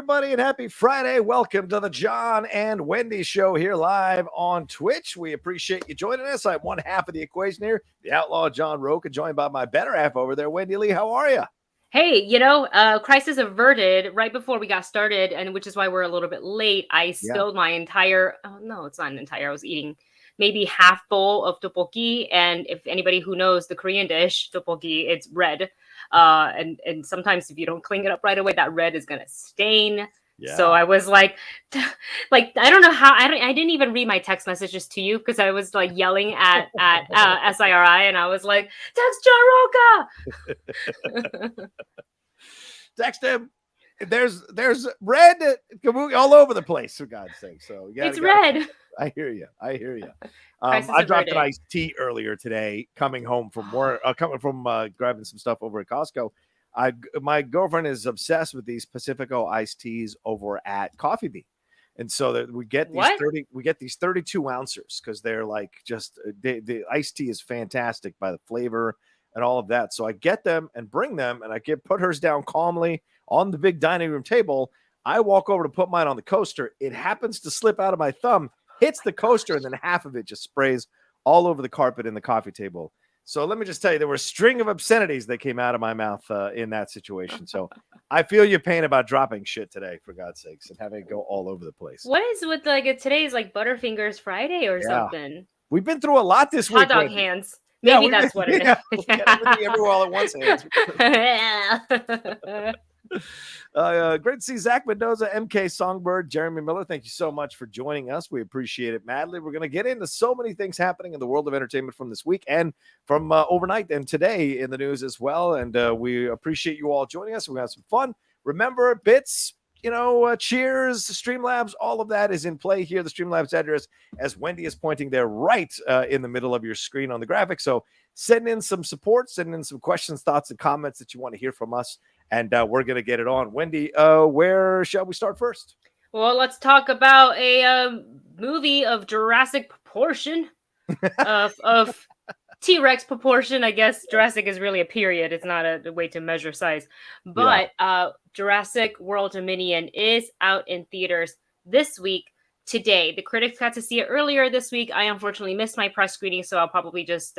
everybody, and happy Friday. Welcome to the John and Wendy Show here live on Twitch. We appreciate you joining us. I'm one half of the equation here, the outlaw John Rocha, joined by my better half over there, Wendy Lee. How are you? Hey, crisis averted right before we got started, and which is why we're a little bit late. I spilled my entire, oh no, it's not an entire, I was eating maybe half bowl of tteokbokki, and if anybody who knows the Korean dish, tteokbokki, it's red. And sometimes if you don't clean it up right away, that red is going to stain. Yeah. So I was like, I don't know how, I didn't even read my text messages to you because I was like yelling at SIRI, and I was like, text John Rocha. Text him. There's red all over the place, for God's sake. So it's red. I hear you. I dropped an iced tea earlier today, coming home from work, grabbing some stuff over at Costco. My girlfriend is obsessed with these Pacifico iced teas over at Coffee Bean, and so we get these 32 ounces because they're like the iced tea is fantastic by the flavor and all of that. So I get them and bring them, and I put hers down calmly on the big dining room table. I walk over to put mine on the coaster. It happens to slip out of my thumb, hits the coaster, and then half of it just sprays all over the carpet in the coffee table. So let me just tell you, there were a string of obscenities that came out of my mouth in that situation. So I feel your pain about dropping shit today, for God's sakes, and having it go all over the place. What is with today's like Butterfingers Friday or something? We've been through a lot this week. Hot dog hands. Maybe that's what it is. Everything everywhere all at once hands. Great to see Zach Mendoza, MK Songbird, Jeremy Miller. Thank you so much for joining us. We appreciate it madly. We're going to get into so many things happening in the world of entertainment from this week and from overnight and today in the news as well. And we appreciate you all joining us. We're going to have some fun. Remember, bits, cheers, Streamlabs, all of that is in play here. The Streamlabs address, as Wendy is pointing there, right in the middle of your screen on the graphic. So send in some support, send in some questions, thoughts, and comments that you want to hear from us. And we're going to get it on. Wendy, where shall we start first? Well, let's talk about a movie of Jurassic proportion, of T-Rex proportion. I guess Jurassic is really a period. It's not a way to measure size. But Jurassic World Dominion is out in theaters this week, today. The critics got to see it earlier this week. I unfortunately missed my press screening, so I'll probably just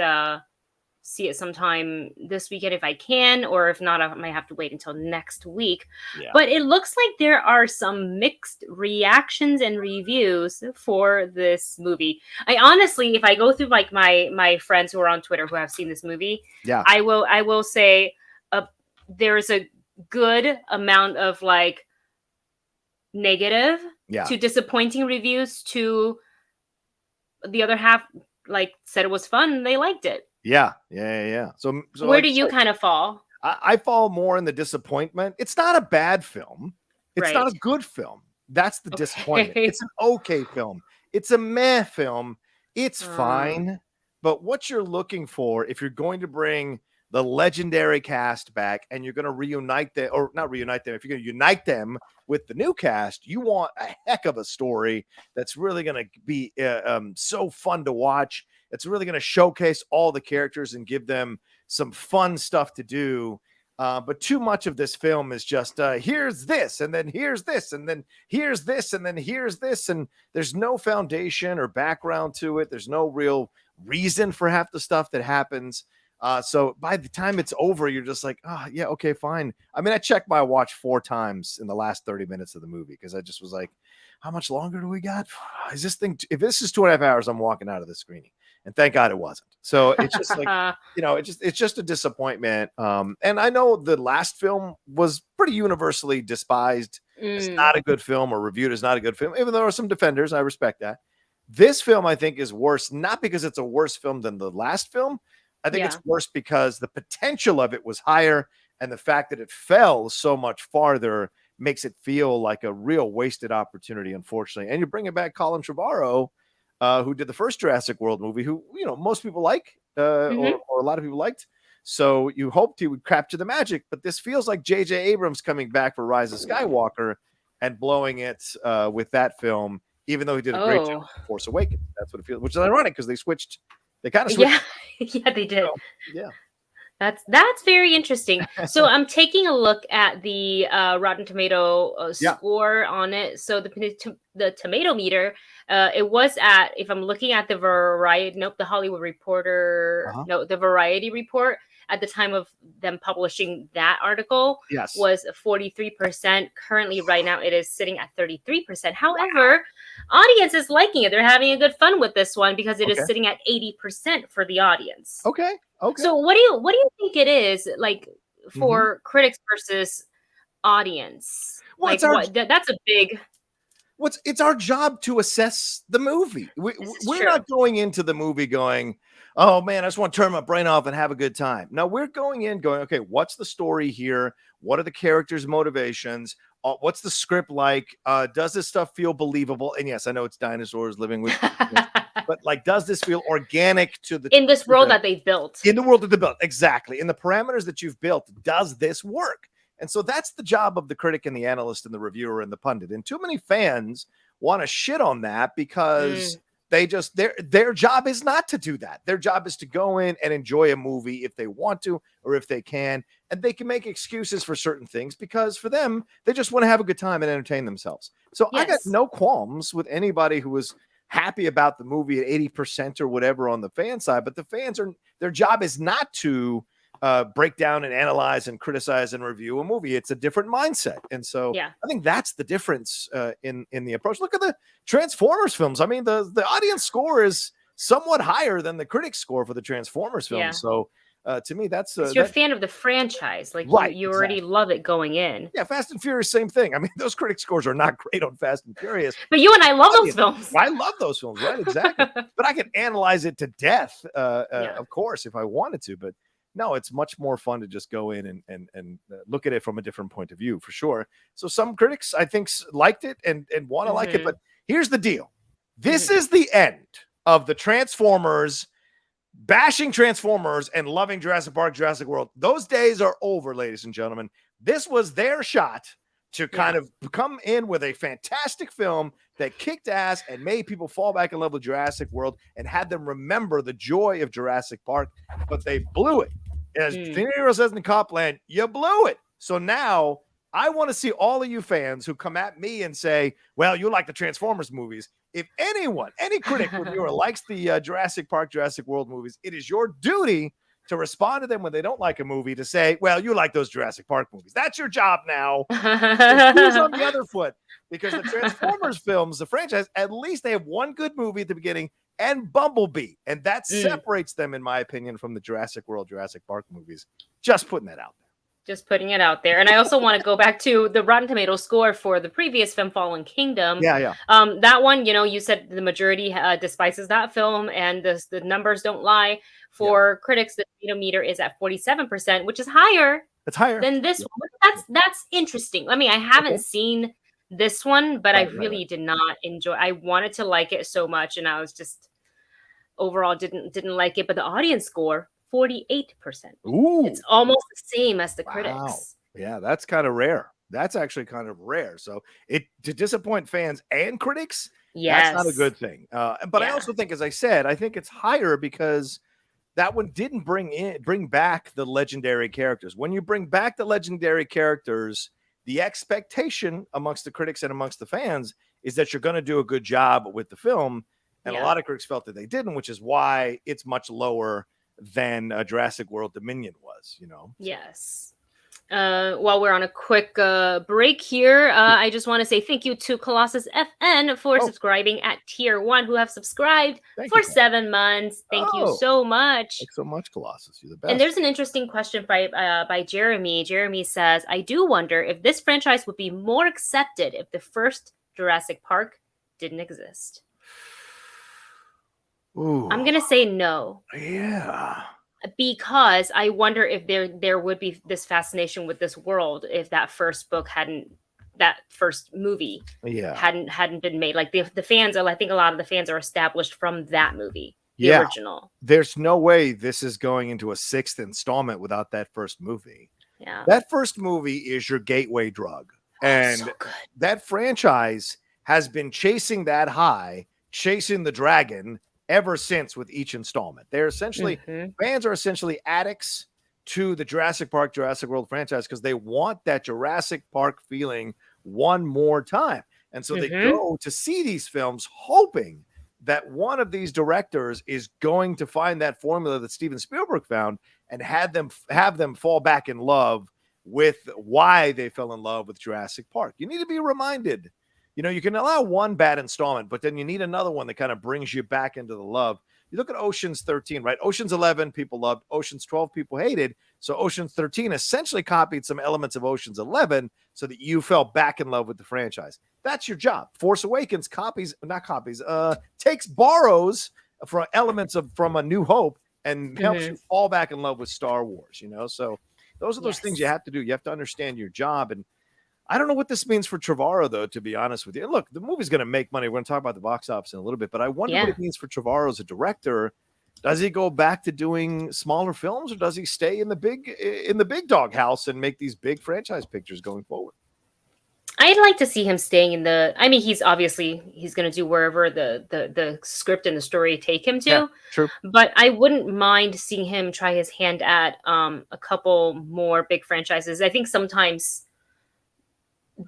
see it sometime this weekend if I can, or if not, I might have to wait until next week. Yeah. But it looks like there are some mixed reactions and reviews for this movie. I honestly, if I go through like my friends who are on Twitter who have seen this movie, I will say there's a good amount of like negative to disappointing reviews, to the other half like said it was fun, they liked it. Yeah. So where do you kind of fall? I fall more in the disappointment. It's not a bad film. It's not a good film. That's the disappointment. It's an okay film. It's a meh film. It's fine. But what you're looking for, if you're going to bring the legendary cast back and you're going to reunite them, or not reunite them, if you're going to unite them with the new cast, you want a heck of a story that's really going to be so fun to watch. It's really going to showcase all the characters and give them some fun stuff to do. But too much of this film is just here's this, and then here's this, and then here's this, and then here's this. And there's no foundation or background to it. There's no real reason for half the stuff that happens. So by the time it's over, you're just like, yeah, okay, fine. I mean, I checked my watch 4 times in the last 30 minutes of the movie because I just was like, how much longer do we got? Is this thing, if this is 2.5 hours, I'm walking out of the screening. And thank God it wasn't. So it's just like, it's just a disappointment. And I know the last film was pretty universally despised. It's not a good film, or reviewed as not a good film, even though there are some defenders. I respect that. This film, I think, is worse, not because it's a worse film than the last film. I think it's worse because the potential of it was higher, and the fact that it fell so much farther makes it feel like a real wasted opportunity, unfortunately. And you bring it back Colin Trevorrow, who did the first Jurassic World movie, who, most people like, or a lot of people liked. So you hoped he would capture the magic, but this feels like J.J. Abrams coming back for Rise of Skywalker and blowing it with that film, even though he did a great job with Force Awakens. That's what it feels, which is ironic because they kind of switched. Yeah, they did. So, That's very interesting. So I'm taking a look at the Rotten Tomato score on it. So the tomato meter, it was at, if I'm looking at the the Hollywood Reporter, the Variety report at the time of them publishing that article, was 43%. Currently, right now, it is sitting at 33%. However, audience is liking it. They're having a good fun with this one because it is sitting at 80% for the audience. Okay. So what do you think it is like for critics versus audience? Well, like that's a big. It's our job to assess the movie. We're not going into the movie going, oh man, I just want to turn my brain off and have a good time. No, we're going in going, okay, what's the story here? What are the characters' motivations? What's the script like? Does this stuff feel believable? And yes, I know it's dinosaurs living with but like, does this feel organic to the in this world that they've built? In the world that they built, exactly. In the parameters that you've built, does this work? And so that's the job of the critic and the analyst and the reviewer and the pundit. And too many fans want to shit on that because they just their job is not to do that. Their job is to go in and enjoy a movie if they want to or if they can. And they can make excuses for certain things because for them, they just want to have a good time and entertain themselves. So I got no qualms with anybody who was happy about the movie at 80% or whatever on the fan side. But the fans their job is not to break down and analyze and criticize and review a movie. It's a different mindset. And so I think that's the difference in the approach. Look at the Transformers films. I mean, the audience score is somewhat higher than the critic score for the Transformers films. So to me, that's you're a fan of the franchise. Like you already love it going in. Yeah, Fast and Furious, same thing. I mean, those critic scores are not great on Fast and Furious. But you and I love those films. I love those films, right? Exactly. But I can analyze it to death, of course, if I wanted to. But no, it's much more fun to just go in and look at it from a different point of view, for sure. So some critics, I think, liked it and want to like it. But here's the deal. This is the end of the Transformers, bashing Transformers and loving Jurassic Park, Jurassic World. Those days are over, ladies and gentlemen. This was their shot to kind of come in with a fantastic film that kicked ass and made people fall back in love with Jurassic World and had them remember the joy of Jurassic Park, but they blew it. As De Niro says in Copland, you blew it. So now I want to see all of you fans who come at me and say, well, you like the Transformers movies. If anyone, any critic reviewer likes the Jurassic Park, Jurassic World movies, it is your duty to respond to them when they don't like a movie to say, well, you like those Jurassic Park movies. That's your job now. Who's on the other foot? Because the Transformers films, the franchise, at least they have one good movie at the beginning and Bumblebee. And that separates them, in my opinion, from the Jurassic World, Jurassic Park movies. Just putting that out there. Just putting it out there. And I also want to go back to the Rotten Tomato score for the previous film, Fallen Kingdom. That one, you said the majority despises that film, and the numbers don't lie. For critics, the tomato meter is at 47%, which is higher. It's higher than this one. That's interesting. I mean, I haven't seen this one, but I really did not enjoy. I wanted to like it so much, and I was just overall didn't like it. But the audience score, 48%. Ooh, it's almost the same as the critics. Yeah, that's kind of rare. That's actually kind of rare. So to disappoint fans and critics, that's not a good thing. But I also think, as I said, I think it's higher because that one didn't bring back the legendary characters. When you bring back the legendary characters, the expectation amongst the critics and amongst the fans is that you're going to do a good job with the film. And a lot of critics felt that they didn't, which is why it's much lower than Jurassic World Dominion was, Yes. While we're on a quick break here, I just want to say thank you to Colossus FN for subscribing at tier 1, who have subscribed for 7 months. Thank you so much. Thanks so much, Colossus. You're the best. And there's an interesting question by Jeremy. Jeremy says, I do wonder if this franchise would be more accepted if the first Jurassic Park didn't exist. Ooh. I'm going to say no. Yeah. Because I wonder if there would be this fascination with this world if that first movie hadn't been made. Like the fans are, I think a lot of the fans are established from that movie, the original. There's no way this is going into a 6th installment without that first movie. Yeah. That first movie is your gateway drug. And so that franchise has been chasing that high, chasing the dragon ever since with each installment. They're essentially fans are essentially addicts to the Jurassic Park, Jurassic World franchise because they want that Jurassic Park feeling one more time. And so they go to see these films hoping that one of these directors is going to find that formula that Steven Spielberg found and have them fall back in love with why they fell in love with Jurassic Park. You need to be reminded. You can allow one bad installment, but then you need another one that kind of brings you back into the love. You look at Ocean's 13, right? Ocean's 11, people loved. Ocean's 12, people hated. So Ocean's 13 essentially copied some elements of Ocean's 11 so that you fell back in love with the franchise. That's your job. Force Awakens borrows from elements from A New Hope and helps you fall back in love with Star Wars, So those are those things you have to do. You have to understand your job. And I don't know what this means for Trevorrow, though, to be honest with you. And look, the movie's going to make money. We're going to talk about the box office in a little bit, but I wonder what it means for Trevorrow as a director. Does he go back to doing smaller films, or does he stay in the big dog house and make these big franchise pictures going forward? I'd like to see him staying in he's going to do wherever the script and the story take him to. Yeah, true. But I wouldn't mind seeing him try his hand at a couple more big franchises. I think sometimes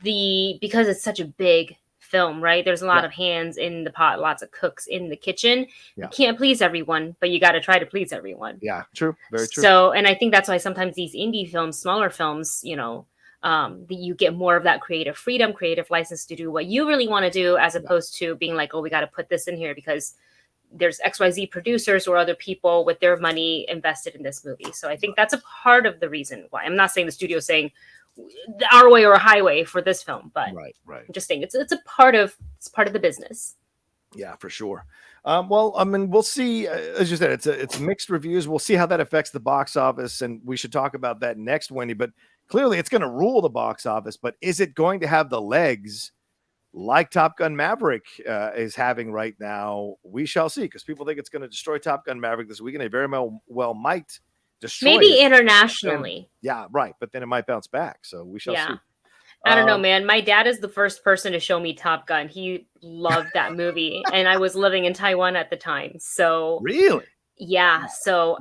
because it's such a big film, right? There's a lot of hands in the pot, lots of cooks in the kitchen. You can't please everyone, but you got to try to please everyone. Yeah, true. Very true. So, and I think that's why sometimes these indie films, smaller films, you get more of that creative freedom, creative license to do what you really want to do, as opposed to being like, oh, we got to put this in here because there's XYZ producers or other people with their money invested in this movie. So I think that's a part of the reason why. I'm not saying the studio saying our way or a highway for this film, but right. I'm just saying it's a part of the business. Yeah, for sure. Well, I mean, we'll see. As you said, it's mixed reviews. We'll see how that affects the box office, and we should talk about that next, Wendy. But clearly, it's going to rule the box office. But is it going to have the legs like Top Gun Maverick is having right now? We shall see, because people think it's going to destroy Top Gun Maverick this weekend. They very well might destroy maybe it. Internationally. Yeah, right. But then it might bounce back. So we shall see. I don't know, man. My dad is the first person to show me Top Gun. He loved that movie, and I was living in Taiwan at the time. So really, yeah. So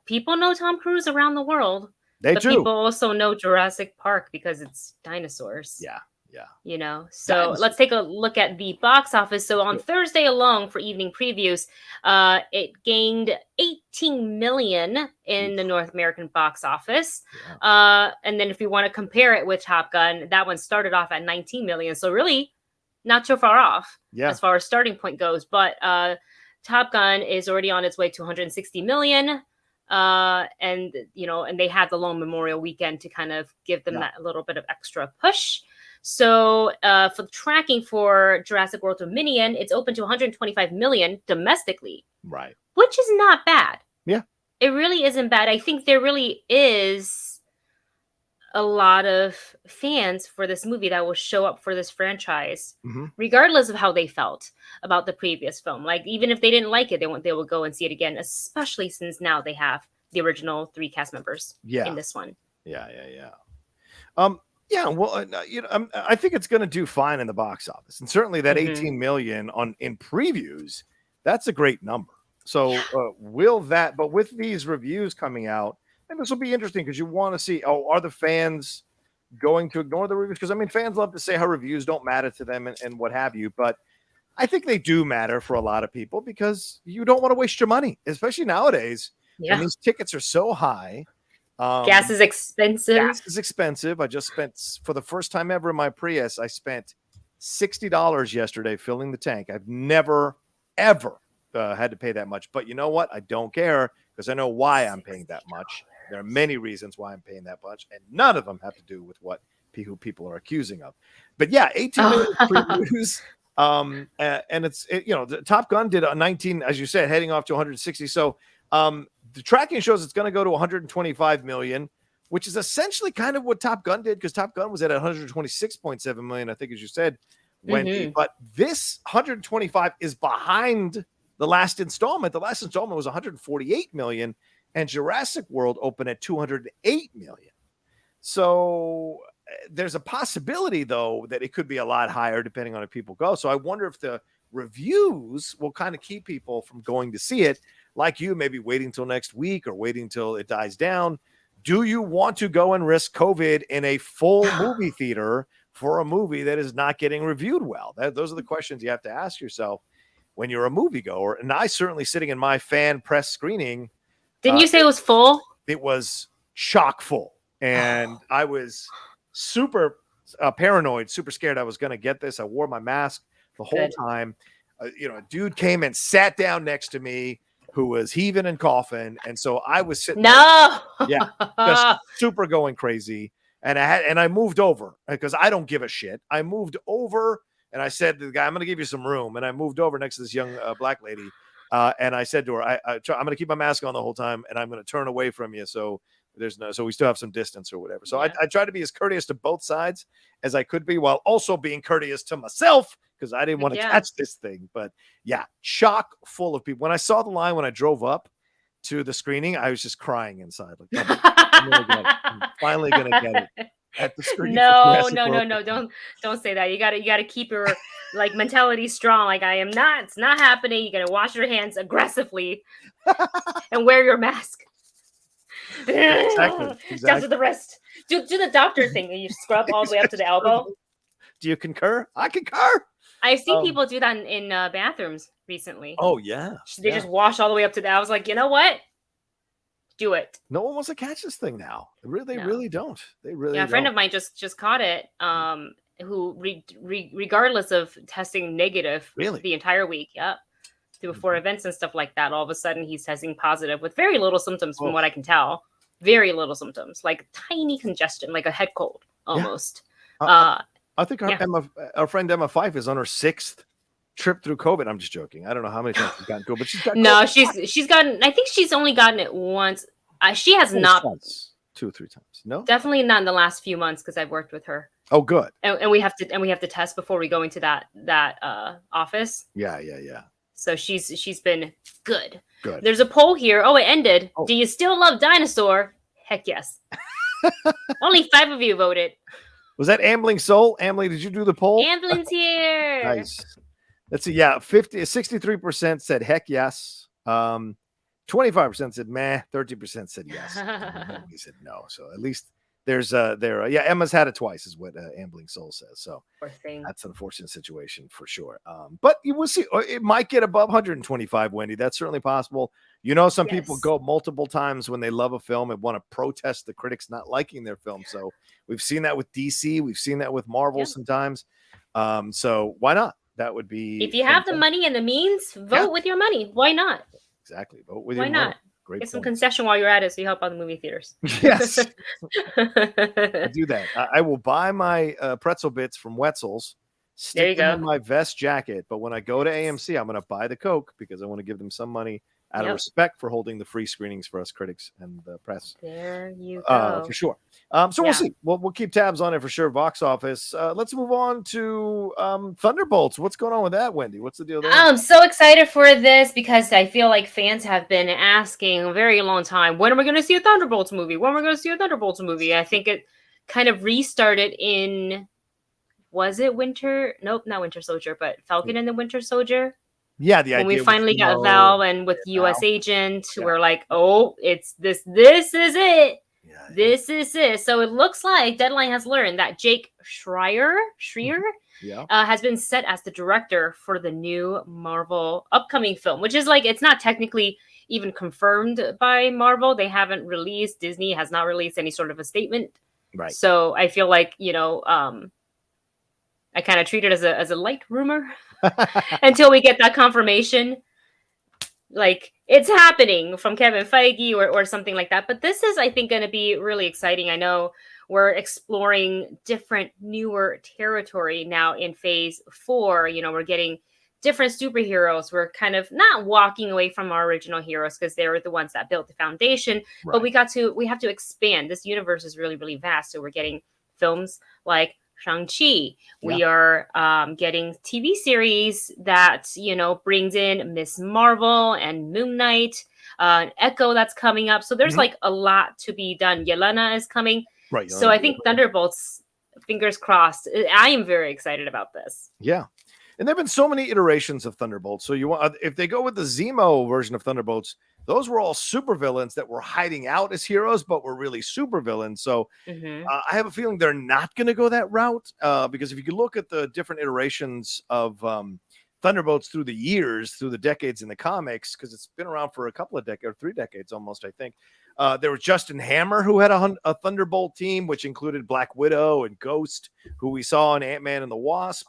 people know Tom Cruise around the world. But people also know Jurassic Park because it's dinosaurs. Yeah. So dinosaurs. Let's take a look at the box office. So on Thursday alone for evening previews, it gained 18 million in the North American box office. And then if you want to compare it with Top Gun, that one started off at 19 million. So really not so far off as far as starting point goes. But Top Gun is already on its way to 160 million. And they had the long Memorial weekend to kind of give them that little bit of extra push. So for the tracking for Jurassic World Dominion, it's open to 125 million domestically. Right. Which is not bad. Yeah. It really isn't bad. I think there really is a lot of fans for this movie that will show up for this franchise, regardless of how they felt about the previous film. Like, even if they didn't like it, they will go and see it again, especially since now they have the original 3 cast members in this one. Yeah. Yeah, well, I think it's going to do fine in the box office, and certainly that 18 million in previews, that's a great number. So will that? But with these reviews coming out, and this will be interesting because you want to see, are the fans going to ignore the reviews? Because I mean, fans love to say how reviews don't matter to them and what have you, but I think they do matter for a lot of people because you don't want to waste your money, especially nowadays when these tickets are so high. Gas is expensive. I just spent, for the first time ever in my Prius, I spent $60 yesterday filling the tank. I've never, ever had to pay that much. But you know what? I don't care because I know why I'm paying that much. There are many reasons why I'm paying that much, and none of them have to do with what people are accusing of. But yeah, 18 million previews. And it's Top Gun did a 19, as you said, heading off to 160. So the tracking shows it's going to go to 125 million, which is essentially kind of what Top Gun did, because Top Gun was at 126.7 million, I think, as you said, Wendy. But this 125 is behind the last installment. The last installment was 148 million, and Jurassic World opened at 208 million. So there's a possibility, though, that it could be a lot higher depending on if people go. So I wonder if the reviews will kind of keep people from going to see it, like you, maybe waiting till next week or waiting till it dies down. do you want to go and risk COVID in a full movie theater for a movie that is not getting reviewed well? Those are the questions you have to ask yourself when you're a moviegoer. And I certainly, sitting in my fan press screening, didn't you say it was full? It was chock full, and I was super paranoid, super scared I was going to get this. I wore my mask the whole time. You know, a dude came and sat down next to me who was heaving and coughing, and so I was sitting there, just super going crazy. And I moved over because I don't give a shit. I moved over and I said to the guy, "I'm going to give you some room." And I moved over next to this young black lady, and I said to her, "I'm going to keep my mask on the whole time, and I'm going to turn away from you so we still have some distance or whatever." So I tried to be as courteous to both sides as I could be, while also being courteous to myself, because I didn't want to catch this thing. But yeah, chock full of people. When I saw the line, when I drove up to the screening, I was just crying inside. Like, I'm finally gonna get it at the screen. No, don't say that. You gotta keep your like mentality strong. Like, it's not happening. You gotta wash your hands aggressively and wear your mask. Exactly. Down to the wrist. Do the doctor thing. You scrub all the way up to the elbow. Do you concur? I concur. I've seen people do that in bathrooms recently. Oh yeah. They just wash all the way up to the. I was like, you know what? Do it. No one wants to catch this thing now. They really don't. They really. A friend of mine just caught it. Who regardless of testing negative the entire week. Yep. Before events and stuff like that, all of a sudden he's testing positive with very little symptoms, from what I can tell. Very little symptoms, like tiny congestion, like a head cold almost. I think our friend Emma Fife is on her 6th trip through COVID. I'm just joking. I don't know how many times she's gotten COVID, but she's got COVID. she's gotten. I think she's only gotten it once. She has not. Once, 2 or 3 times. No, definitely not in the last few months because I've worked with her. Oh, good. And we have to test before we go into that office. Yeah. So she's been good. Good. There's a poll here. Oh, it ended. Oh. Do you still love Dinosaur? Heck yes. Only 5 of you voted. Was that Ambling Soul? Ambling, did you do the poll? Ambling's here. Nice. Let's see. Yeah, 63% said heck yes. 25% said meh. 30% said yes. He said no. So at least there's Emma's had it twice, is what Ambling Soul says. So that's an unfortunate situation for sure. But you will see. It might get above 125, Wendy. That's certainly possible. You know, some people go multiple times when they love a film and want to protest the critics not liking their film. So we've seen that with DC. We've seen that with Marvel sometimes. So why not? That would be. If you have the money and the means, vote with your money. Why not? Exactly. Vote with your money. Why not? Great. Get some concession while you're at it, so you help out the movie theaters. Yes, I do that. I will buy my pretzel bits from Wetzel's, stick them in my vest jacket. But when I go to AMC, I'm going to buy the Coke because I want to give them some money out of respect for holding the free screenings for us critics and the press. There you go. For sure. So we'll see. We'll keep tabs on it for sure. Box office. Let's move on to Thunderbolts. What's going on with that, Wendy? What's the deal there? I'm so excited for this because I feel like fans have been asking a very long time, when are we going to see a Thunderbolts movie? When are we going to see a Thunderbolts movie? I think it kind of restarted in, was it Winter? Nope, not Winter Soldier, but Falcon and the Winter Soldier. Yeah, the idea when we finally got Val and with US Agent, we're like, oh, it's this. This is it. Yeah, this is it. So it looks like Deadline has learned that Jake Schreier has been set as the director for the new Marvel upcoming film, which is like, it's not technically even confirmed by Marvel. They haven't released, Disney has not released any sort of a statement. Right. So I feel like, I kind of treat it as a light rumor until we get that confirmation. Like, it's happening from Kevin Feige or something like that. But this is, I think, going to be really exciting. I know we're exploring different, newer territory now in phase 4. We're getting different superheroes. We're kind of not walking away from our original heroes because they were the ones that built the foundation. Right. But we have to expand. This universe is really, really vast. So we're getting films like Shang-Chi. We are getting TV series that, brings in Miss Marvel and Moon Knight, Echo that's coming up. So there's like a lot to be done. Yelena is coming. Right. So I think Thunderbolts, fingers crossed. I am very excited about this. Yeah. And there have been so many iterations of Thunderbolts. So if they go with the Zemo version of Thunderbolts, those were all supervillains that were hiding out as heroes, but were really supervillains. So I have a feeling they're not going to go that route because if you could look at the different iterations of Thunderbolts through the years, through the decades in the comics, because it's been around for a couple of decades, or 3 decades almost, I think. There was Justin Hammer, who had a Thunderbolt team, which included Black Widow and Ghost, who we saw in Ant-Man and the Wasp.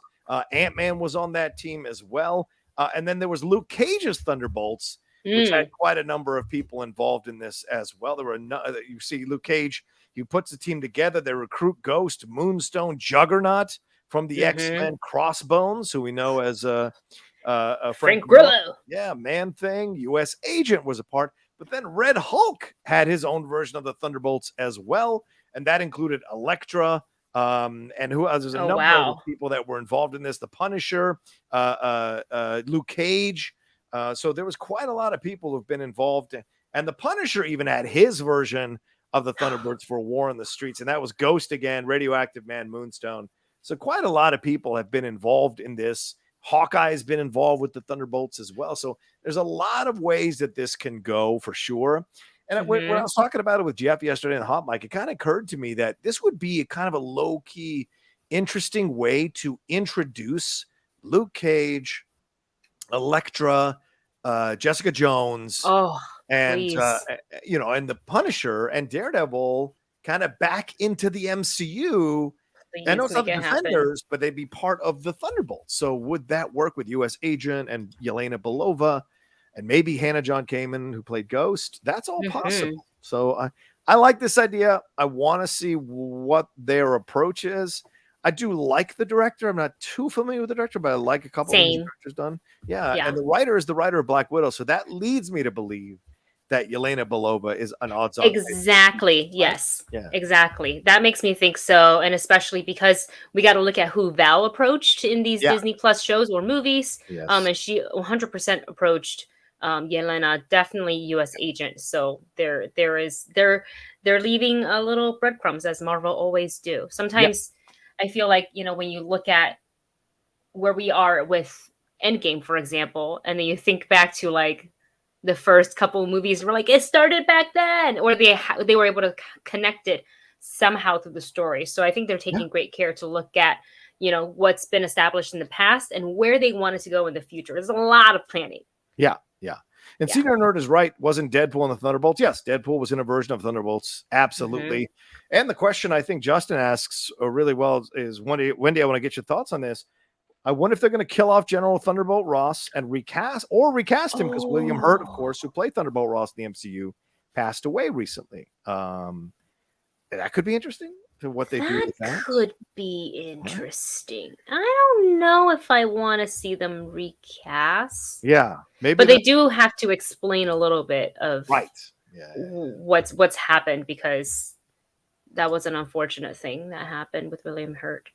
Ant-Man was on that team as well. And then there was Luke Cage's Thunderbolts, which had quite a number of people involved in this as well. There were you see Luke Cage, he puts the team together. They recruit Ghost, Moonstone, Juggernaut from the X-Men, Crossbones, who we know as Frank Grillo. Yeah, Man-Thing, U.S. Agent was a part. But then Red Hulk had his own version of the Thunderbolts as well. And that included Elektra, and who else? There's a number of people that were involved in this. The Punisher, Luke Cage. So there was quite a lot of people who've been involved. And the Punisher even had his version of the Thunderbirds for War in the Streets. And that was Ghost again, Radioactive Man, Moonstone. So quite a lot of people have been involved in this. Hawkeye has been involved with the Thunderbolts as well. So there's a lot of ways that this can go for sure. And when I was talking about it with Jeff yesterday in the Hot Mic, it kind of occurred to me that this would be a kind of a low-key, interesting way to introduce Luke Cage, Elektra, Jessica Jones, and and the Punisher and Daredevil kind of back into the MCU. I know it's not the Defenders, but they'd be part of the Thunderbolts. So would that work with U.S. Agent and Yelena Belova and maybe Hannah John Kamen, who played Ghost? That's all possible. So I like this idea. I want to see what their approach is. I do like the director. I'm not too familiar with the director, but I like a couple of the directors done. Yeah. And the writer is the writer of Black Widow. So that leads me to believe that Yelena Belova is an odds-on. Exactly. Yes. Yeah. Exactly. That makes me think so, and especially because we got to look at who Val approached in these Disney Plus shows or movies. Yes. And she 100% approached Yelena, definitely U.S. Agent. So they're leaving a little breadcrumbs, as Marvel always do. Sometimes I feel like when you look at where we are with Endgame, for example, and then you think back to like the first couple of movies were like, it started back then, or they were able to connect it somehow through the story. So I think they're taking great care to look at, what's been established in the past and where they wanted to go in the future. There's a lot of planning. Yeah. And Senior Nerd is right. Wasn't Deadpool in the Thunderbolts? Yes, Deadpool was in a version of Thunderbolts. Absolutely. And the question I think Justin asks really well is, Wendy, I want to get your thoughts on this. I wonder if they're going to kill off General Thunderbolt Ross and recast him, because William Hurt, of course, who played Thunderbolt Ross in the MCU, passed away recently. That could be interesting to what they do with that. That could be interesting. I don't know if I want to see them recast. Yeah, maybe. But they do have to explain a little bit of what's happened, because that was an unfortunate thing that happened with William Hurt.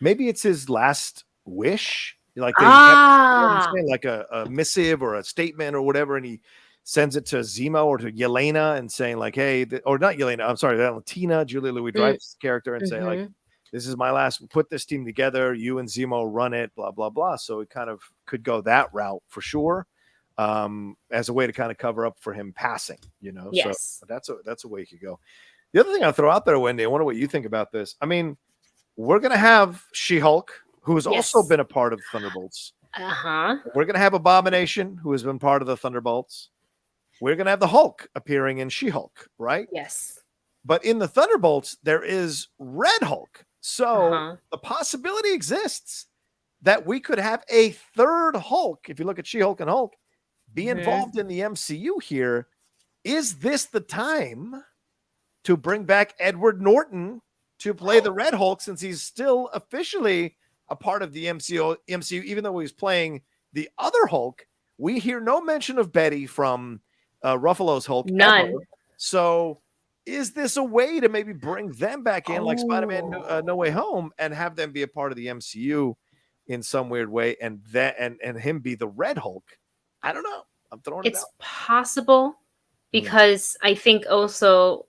Maybe it's his last wish, like like a missive or a statement or whatever, and he sends it to Zemo or to Yelena and saying like, hey, or not Yelena, I'm sorry, Valentina, Julia Louis-Dreyfus' character, and say like, this is my last, put this team together, you and Zemo run it, blah blah blah. So it kind of could go that route for sure, as a way to kind of cover up for him passing, So that's a way you could go. The other thing I'll throw out there, Wendy, I wonder what you think about this. I mean, we're gonna have She-Hulk, who has also been a part of Thunderbolts. We're going to have Abomination, who has been part of the Thunderbolts. We're going to have the Hulk appearing in She-Hulk, right? Yes. But in the Thunderbolts, there is Red Hulk. So the possibility exists that we could have a third Hulk, if you look at She-Hulk and Hulk, be involved in the MCU here. Is this the time to bring back Edward Norton to play the Red Hulk, since he's still officially a part of the MCU, even though he's playing the other Hulk? We hear no mention of Betty from Ruffalo's Hulk. None. Ever. So is this a way to maybe bring them back in, like Spider-Man No Way Home, and have them be a part of the MCU in some weird way, and him be the Red Hulk? I don't know. I'm throwing it out. It's possible, because I think also,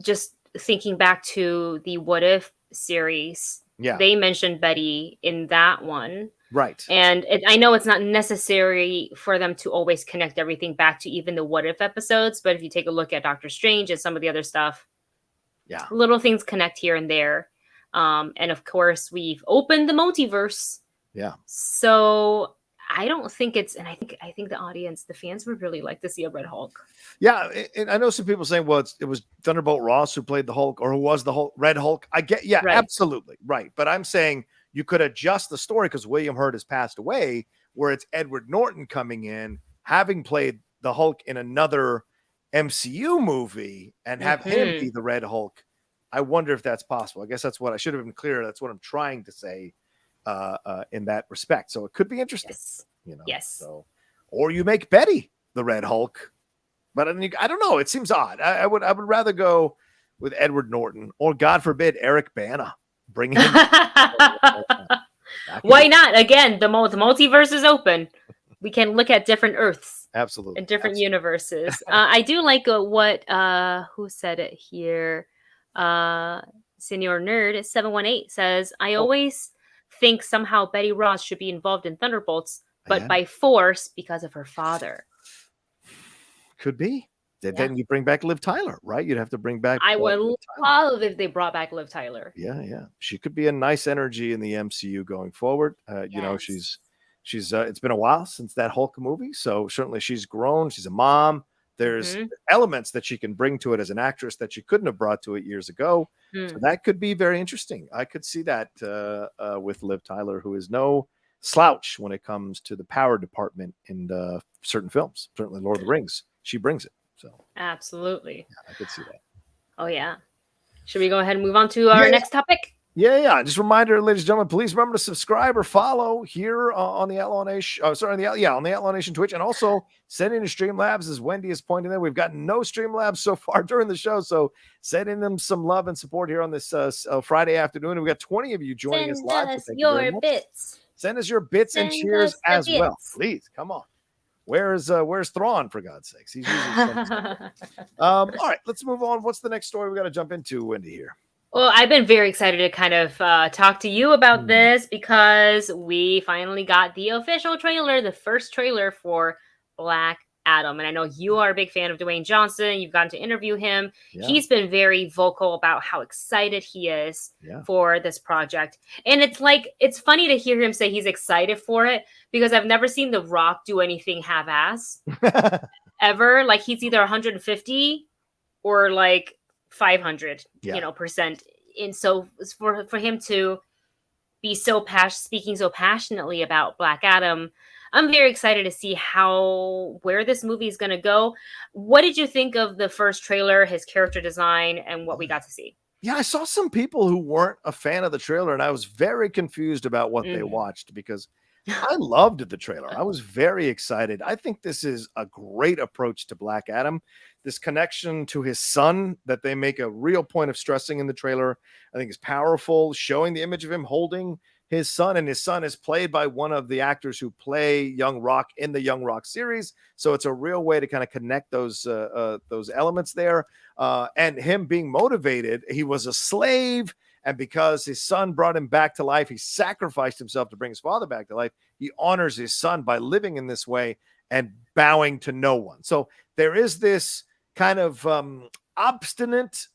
just thinking back to the What If series, they mentioned Betty in that one. Right. And I know it's not necessary for them to always connect everything back to even the What If episodes, but if you take a look at Doctor Strange and some of the other stuff, yeah, little things connect here and there. And of course, we've opened the multiverse. Yeah. So I don't think it's, and I think the audience, the fans would really like to see a Red Hulk. Yeah, and I know some people saying, well, it was Thunderbolt Ross who played the Hulk, or who was the Hulk, Red Hulk. I get, yeah, right. Absolutely, right. But I'm saying you could adjust the story because William Hurt has passed away, where it's Edward Norton coming in, having played the Hulk in another MCU movie, and have him be the Red Hulk. I wonder if that's possible. I guess that's what I should have been clearer. That's what I'm trying to say in that respect. So it could be interesting. Yes. You know. Yes. So, or you make Betty the Red Hulk. But I don't know. It seems odd. I would rather go with Edward Norton, or God forbid, Eric Bana. Bring him. Why not? Again, the multiverse is open. We can look at different Earths. Absolutely. And different universes. I do like what who said it here. Senior Nerd 718 says, I always think somehow Betty Ross should be involved in Thunderbolts, but by force because of her father. Could be. Then you bring back Liv Tyler, right? You'd have to bring back. I would love if they brought back Liv Tyler. Yeah. She could be a nice energy in the MCU going forward. You know, she's it's been a while since that Hulk movie, so certainly she's grown. She's a mom. There's elements that she can bring to it as an actress that she couldn't have brought to it years ago. So that could be very interesting. I could see that with Liv Tyler, who is no slouch when it comes to the power department in certain films. Certainly Lord of the Rings. She brings it. So absolutely. Yeah, I could see that. Oh, yeah. Should we go ahead and move on to our next topic? Yeah. Just a reminder, ladies and gentlemen, please remember to subscribe or follow here on the Outlaw Nation. On the Outlaw Nation Twitch, and also send in your Streamlabs, as Wendy is pointing out. We've gotten no Streamlabs so far during the show, so send in them some love and support here on this Friday afternoon. We've got 20 of you joining us live. Send us your bits. Send us your bits and cheers as well, please. Come on. Where's Thrawn, for God's sakes? He's usually all right, let's move on. What's the next story we got to jump into, Wendy, here? Well, I've been very excited to kind of talk to you about this because we finally got the official trailer, the first trailer for Black Adam. And I know you are a big fan of Dwayne Johnson. You've gotten to interview him. Yeah. He's been very vocal about how excited he is for this project. And it's funny to hear him say he's excited for it because I've never seen The Rock do anything half-ass ever. Like, he's either 150 or like 500, percent. And so for him to be speaking so passionately about Black Adam, I'm very excited to see where this movie is going to go. What did you think of the first trailer, his character design, and what we got to see? Yeah, I saw some people who weren't a fan of the trailer, and I was very confused about what they watched because I loved the trailer. I was very excited. I think this is a great approach to Black Adam. This connection to his son that they make a real point of stressing in the trailer, I think is powerful, showing the image of him holding his son, and his son is played by one of the actors who play Young Rock in the Young Rock series. So it's a real way to kind of connect those elements there. And him being motivated, he was a slave, and because his son brought him back to life, he sacrificed himself to bring his father back to life. He honors his son by living in this way and bowing to no one. So there is this kind of obstinate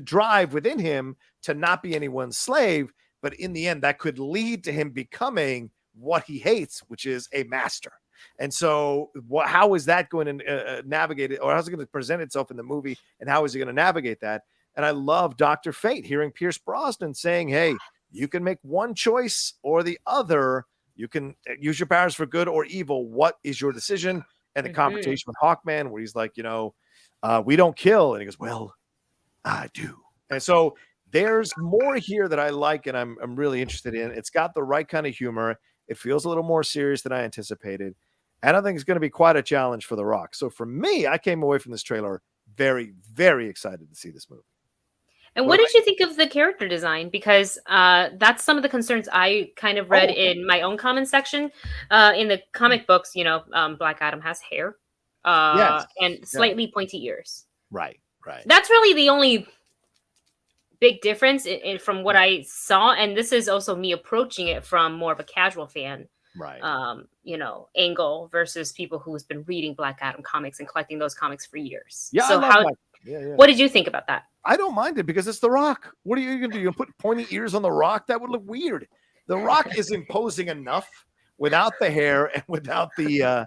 drive within him to not be anyone's slave. But in the end, that could lead to him becoming what he hates, which is a master. And so how is that going to navigate it, or how's it going to present itself in the movie, and how is he going to navigate that? And I love Dr. Fate, hearing Pierce Brosnan saying, hey, you can make one choice or the other. You can use your powers for good or evil. What is your decision? And the confrontation with Hawkman, where he's like, we don't kill. And he goes, well, I do. And so there's more here that I like, and I'm really interested in. It's got the right kind of humor. It feels a little more serious than I anticipated. And I think it's going to be quite a challenge for The Rock. So for me, I came away from this trailer very, very excited to see this movie. And what did you think of the character design? Because that's some of the concerns I kind of read in my own comment section. In the comic books, Black Adam has hair and slightly pointy ears. Right. That's really the only big difference from what I saw, and this is also me approaching it from more of a casual fan, right? Angle versus people who's been reading Black Adam comics and collecting those comics for years. Yeah, so yeah. What did you think about that? I don't mind it because it's The Rock. What are you gonna do? You put pointy ears on The Rock? That would look weird. The Rock is imposing enough without the hair and without the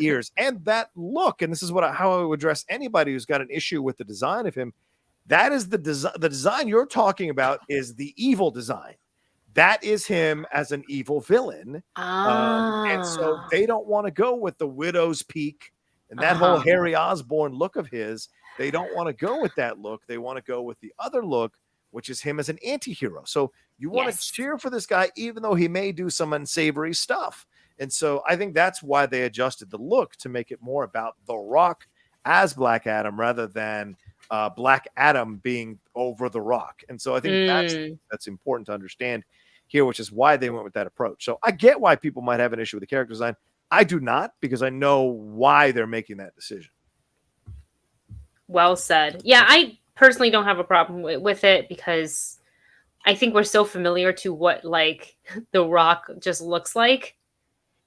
ears and that look. And this is how I would address anybody who's got an issue with the design of him. That is the design. The design you're talking about is the evil design. That is him as an evil villain. And so they don't want to go with the widow's peak and that whole Harry Osborn look of his. They don't want to go with that look. They want to go with the other look, which is him as an anti-hero. So you want to cheer for this guy, even though he may do some unsavory stuff. And so I think that's why they adjusted the look to make it more about The Rock as Black Adam rather than Black Adam being over The Rock. And so I think that's important to understand here, which is why they went with that approach. So I get why people might have an issue with the character design. I do not, because I know why they're making that decision. Well said. Yeah, I personally don't have a problem with it because I think we're so familiar to what like The Rock just looks like.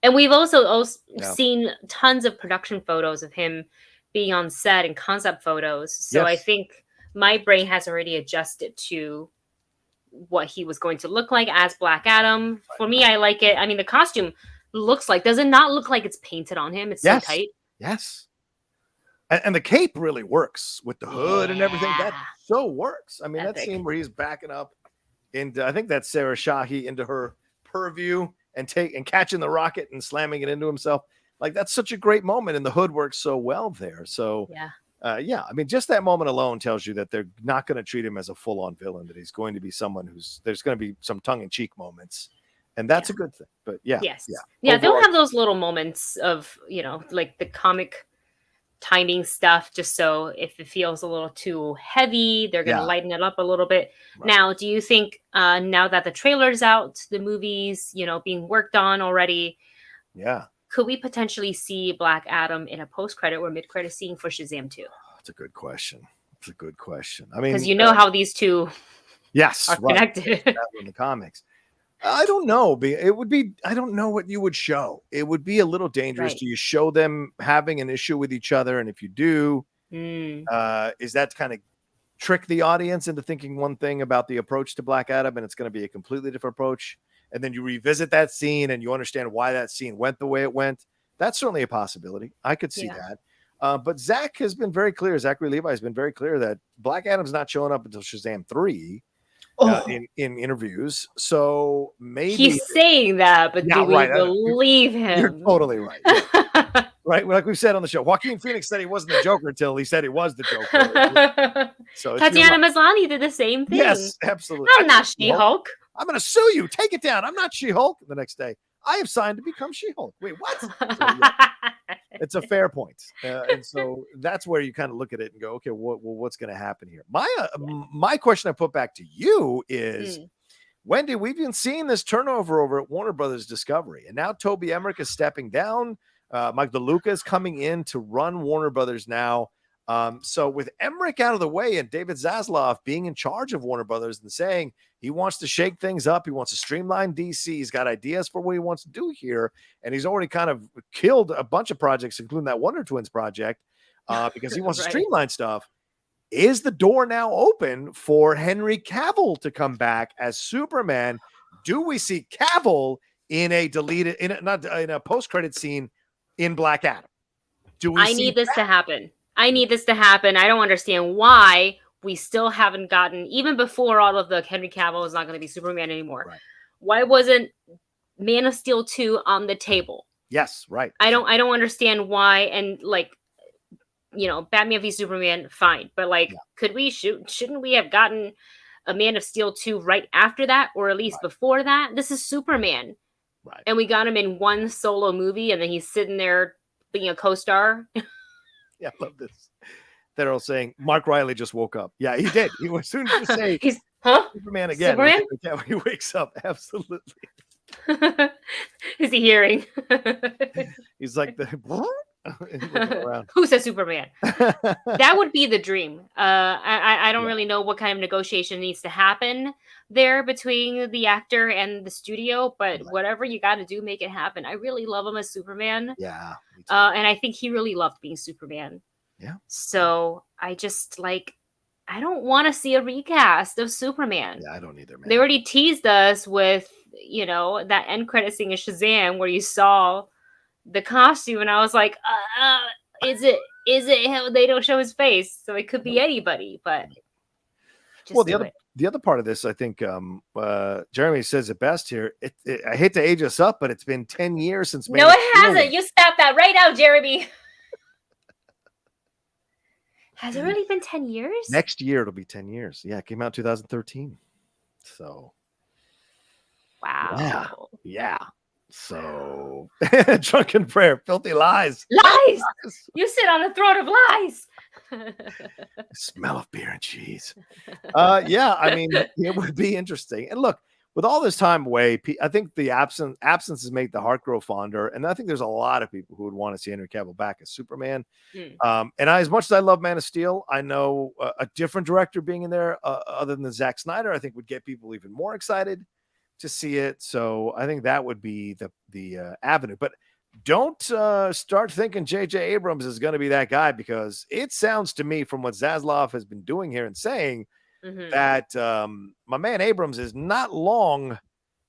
And we've also seen tons of production photos of him being on set and concept photos. So I think my brain has already adjusted to what he was going to look like as Black Adam. For me, I like it. I mean, the costume does it not look like it's painted on him? It's so tight. Yes. And the cape really works with the hood and everything. That so works. I mean, that scene where he's backing up into, I think that's Sarah Shahi, into her purview and catching the rocket and slamming it into himself. Like, that's such a great moment, and the hood works so well there. So I mean, just that moment alone tells you that they're not going to treat him as a full-on villain, that he's going to be someone there's going to be some tongue-in-cheek moments, and that's a good thing. But overall, they'll have those little moments of, like the comic timing stuff, just so if it feels a little too heavy, they're going to lighten it up a little bit. Right. Now, do you think now that the trailer's out, the movie's, being worked on already, could we potentially see Black Adam in a post-credit or mid-credit scene for Shazam 2? That's a good question. I mean, because how these two are connected in the comics. I don't know. It would be, I don't know what you would show. It would be a little dangerous. Do you show them having an issue with each other? And if you do, is that to kind of trick the audience into thinking one thing about the approach to Black Adam, and it's going to be a completely different approach? And then you revisit that scene and you understand why that scene went the way it went. That's certainly a possibility. I could see that. But Zach has been very clear. Zachary Levi has been very clear that Black Adam's not showing up until Shazam 3 in interviews. So maybe he's saying that, but do we believe him? You're totally right. Yeah. Right? Like we've said on the show, Joaquin Phoenix said he wasn't the Joker until he said he was the Joker. So Tatiana Maslany did the same thing. Yes, absolutely. I'm not She-Hulk. I'm going to sue you. Take it down. I'm not She-Hulk. The next day, I have signed to become She-Hulk. Wait, what? So, it's a fair point. And so that's where you kind of look at it and go, okay, what's going to happen here? My question I put back to you is, Wendy, we've been seeing this turnover over at Warner Brothers Discovery, and now Toby Emmerich is stepping down. Mike DeLuca is coming in to run Warner Brothers now. So with Emmerich out of the way and David Zaslav being in charge of Warner Brothers and saying he wants to shake things up, he wants to streamline DC, he's got ideas for what he wants to do here, and he's already kind of killed a bunch of projects, including that Wonder Twins project, because he wants to streamline stuff. Is the door now open for Henry Cavill to come back as Superman? Do we see Cavill in a post-credit scene in Black Adam? I need this to happen. I don't understand why we still haven't gotten, even before all of the Henry Cavill is not going to be Superman anymore. Right. Why wasn't Man of Steel 2 on the table? Yes, right. I don't understand why. And Batman v Superman, fine. But shouldn't we have gotten a Man of Steel 2 right after that, or at least before that? This is Superman. Right. And we got him in one solo movie, and then he's sitting there being a co-star. Yeah, I love this. They're all saying Mark Riley just woke up. Yeah, he did. He was soon to say he's Superman again. Superman? Yeah, he wakes up. Absolutely. Is he hearing? He's like Who says Superman? That would be the dream. I don't really know what kind of negotiation needs to happen there between the actor and the studio, but whatever you got to do, make it happen. I really love him as Superman. Yeah. And I think he really loved being Superman. Yeah. So I just I don't want to see a recast of Superman. Yeah, I don't either, man. They already teased us with, that end credit scene in Shazam where you saw the costume, and I was like, is it him? They don't show his face, so it could be anybody. But the other part of this, I think, Jeremy says it best here. I hate to age us up, but it's been 10 years since. No, it hasn't. You stop that right now, Jeremy. Has it really been 10 years? Next year it'll be 10 years. Yeah, it came out 2013. So. Wow. Yeah. So, drunken prayer, filthy lies. Lies! You sit on the throne of lies. Smell of beer and cheese. Yeah, I mean, it would be interesting. And look, with all this time away, I think the absence has made the heart grow fonder. And I think there's a lot of people who would want to see Henry Cavill back as Superman. And as much as I love Man of Steel, I know a different director being in there, other than Zack Snyder, I think would get people even more excited to see it. So I think that would be the avenue. But don't start thinking J.J. Abrams is going to be that guy, because it sounds to me from what Zaslav has been doing here and saying that my man Abrams is not long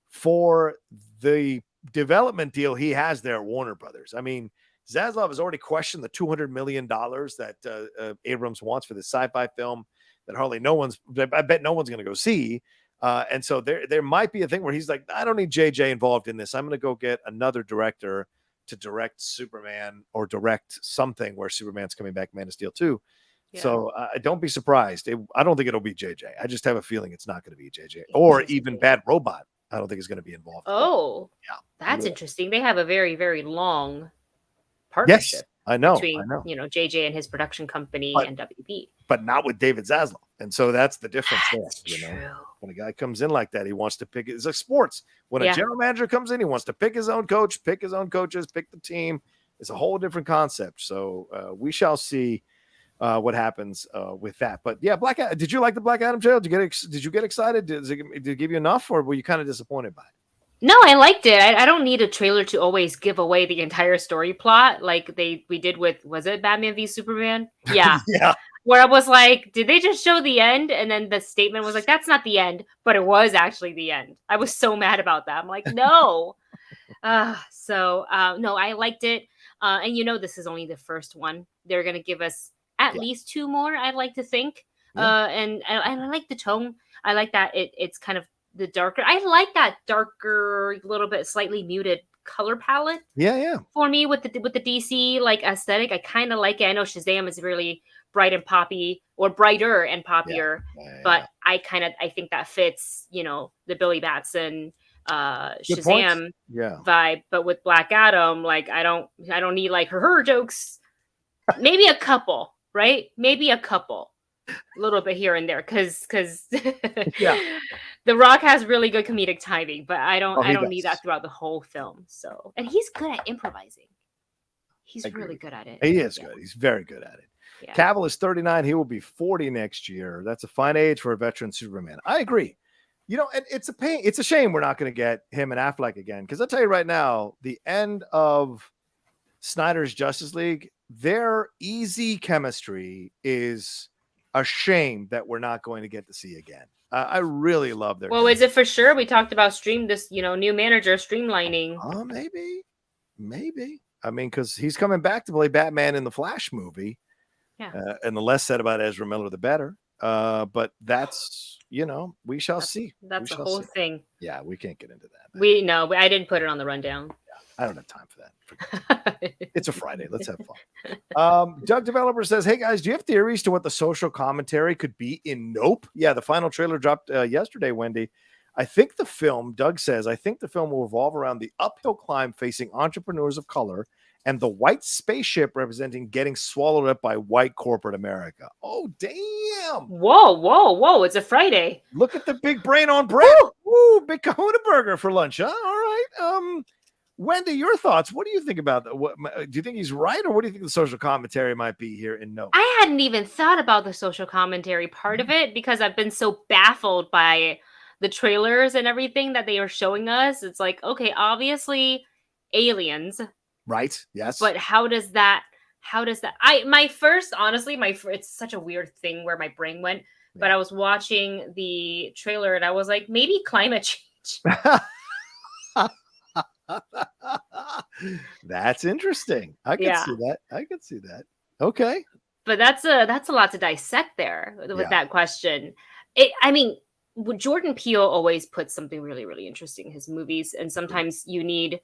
for the development deal he has there at Warner Brothers. I mean, Zaslav has already questioned the $200 million that Abrams wants for this sci-fi film that I bet no one's going to go see. And so there might be a thing where he's like, I don't need JJ involved in this. I'm going to go get another director to direct Superman, or direct something where Superman's coming back, Man of Steel 2. Yeah. So don't be surprised. I don't think it'll be JJ. I just have a feeling it's not going to be JJ, or even Bad Robot. I don't think is going to be involved. Oh, yeah. That's interesting. They have a very, very long partnership. Yes, I know. Between, JJ and his production company and WB. But not with David Zaslav. And so that's the difference there. True. When a guy comes in like that, he wants to pick. It's like sports. When a general manager comes in, he wants to pick his own coach, pick his own coaches, pick the team. It's a whole different concept. So we shall see what happens with that. But yeah, Black Adam. Did you like the Black Adam trailer? Did you get excited? Did it give you enough, or were you kind of disappointed by it? No, I liked it. I don't need a trailer to always give away the entire story plot, like we did with, was it Batman v Superman? Yeah. Yeah. Where I was like, did they just show the end? And then the statement was like, that's not the end, but it was actually the end. I was so mad about that. I'm like, no. No, I liked it. And this is only the first one. They're going to give us at least 2 more, I'd like to think. And I like the tone. I like that it's kind of the darker. I like that darker, little bit slightly muted color palette. Yeah. For me, with the DC aesthetic, I kind of like it. I know Shazam is really bright and poppy, or brighter and poppier, but I think that fits, the Billy Batson Shazam vibe. But with Black Adam, I don't need her jokes. Maybe a couple, right? Maybe a couple, a little bit here and there, because The Rock has really good comedic timing, but I don't need that throughout the whole film. So, and he's good at improvising. He's really good at it. He is good. He's very good at it. Yeah. Cavill is 39. He will be 40 next year. That's a fine age for a veteran Superman. I agree. And it's a pain. It's a shame we're not going to get him and Affleck again. Because I'll tell you right now, the end of Snyder's Justice League, their easy chemistry is a shame that we're not going to get to see again. I really love their. Well, is it for sure? We talked about new manager streamlining. Oh, maybe. I mean, because he's coming back to play Batman in the Flash movie. Yeah. And the less said about Ezra Miller, the better. But that's, we shall see. That's a whole thing. Yeah, we can't get into that. I didn't put it on the rundown. Yeah, I don't have time for that. It's a Friday. Let's have fun. Doug Developer says, hey guys, do you have theories to what the social commentary could be in Nope? Yeah, the final trailer dropped yesterday, Wendy. Doug says, I think the film will revolve around the uphill climb facing entrepreneurs of color and the white spaceship representing getting swallowed up by white corporate America. Oh, damn. Whoa. It's a Friday. Look at the big brain on Brett. Woo, big kahuna burger for lunch, huh? All right. Wendy, your thoughts? What do you think about that? What do you think he's right, or what do you think the social commentary might be here? In no, I hadn't even thought about the social commentary part of it because I've been so baffled by the trailers and everything that they are showing us. It's like, okay, obviously aliens, right? Yes, but how does that? It's such a weird thing where my brain went, but I was watching the trailer and I was like, maybe climate change. That's interesting. I can see that. I can see that. Okay. But that's a lot to dissect there with that question. Jordan Peele always puts something really, really interesting in his movies, and sometimes you need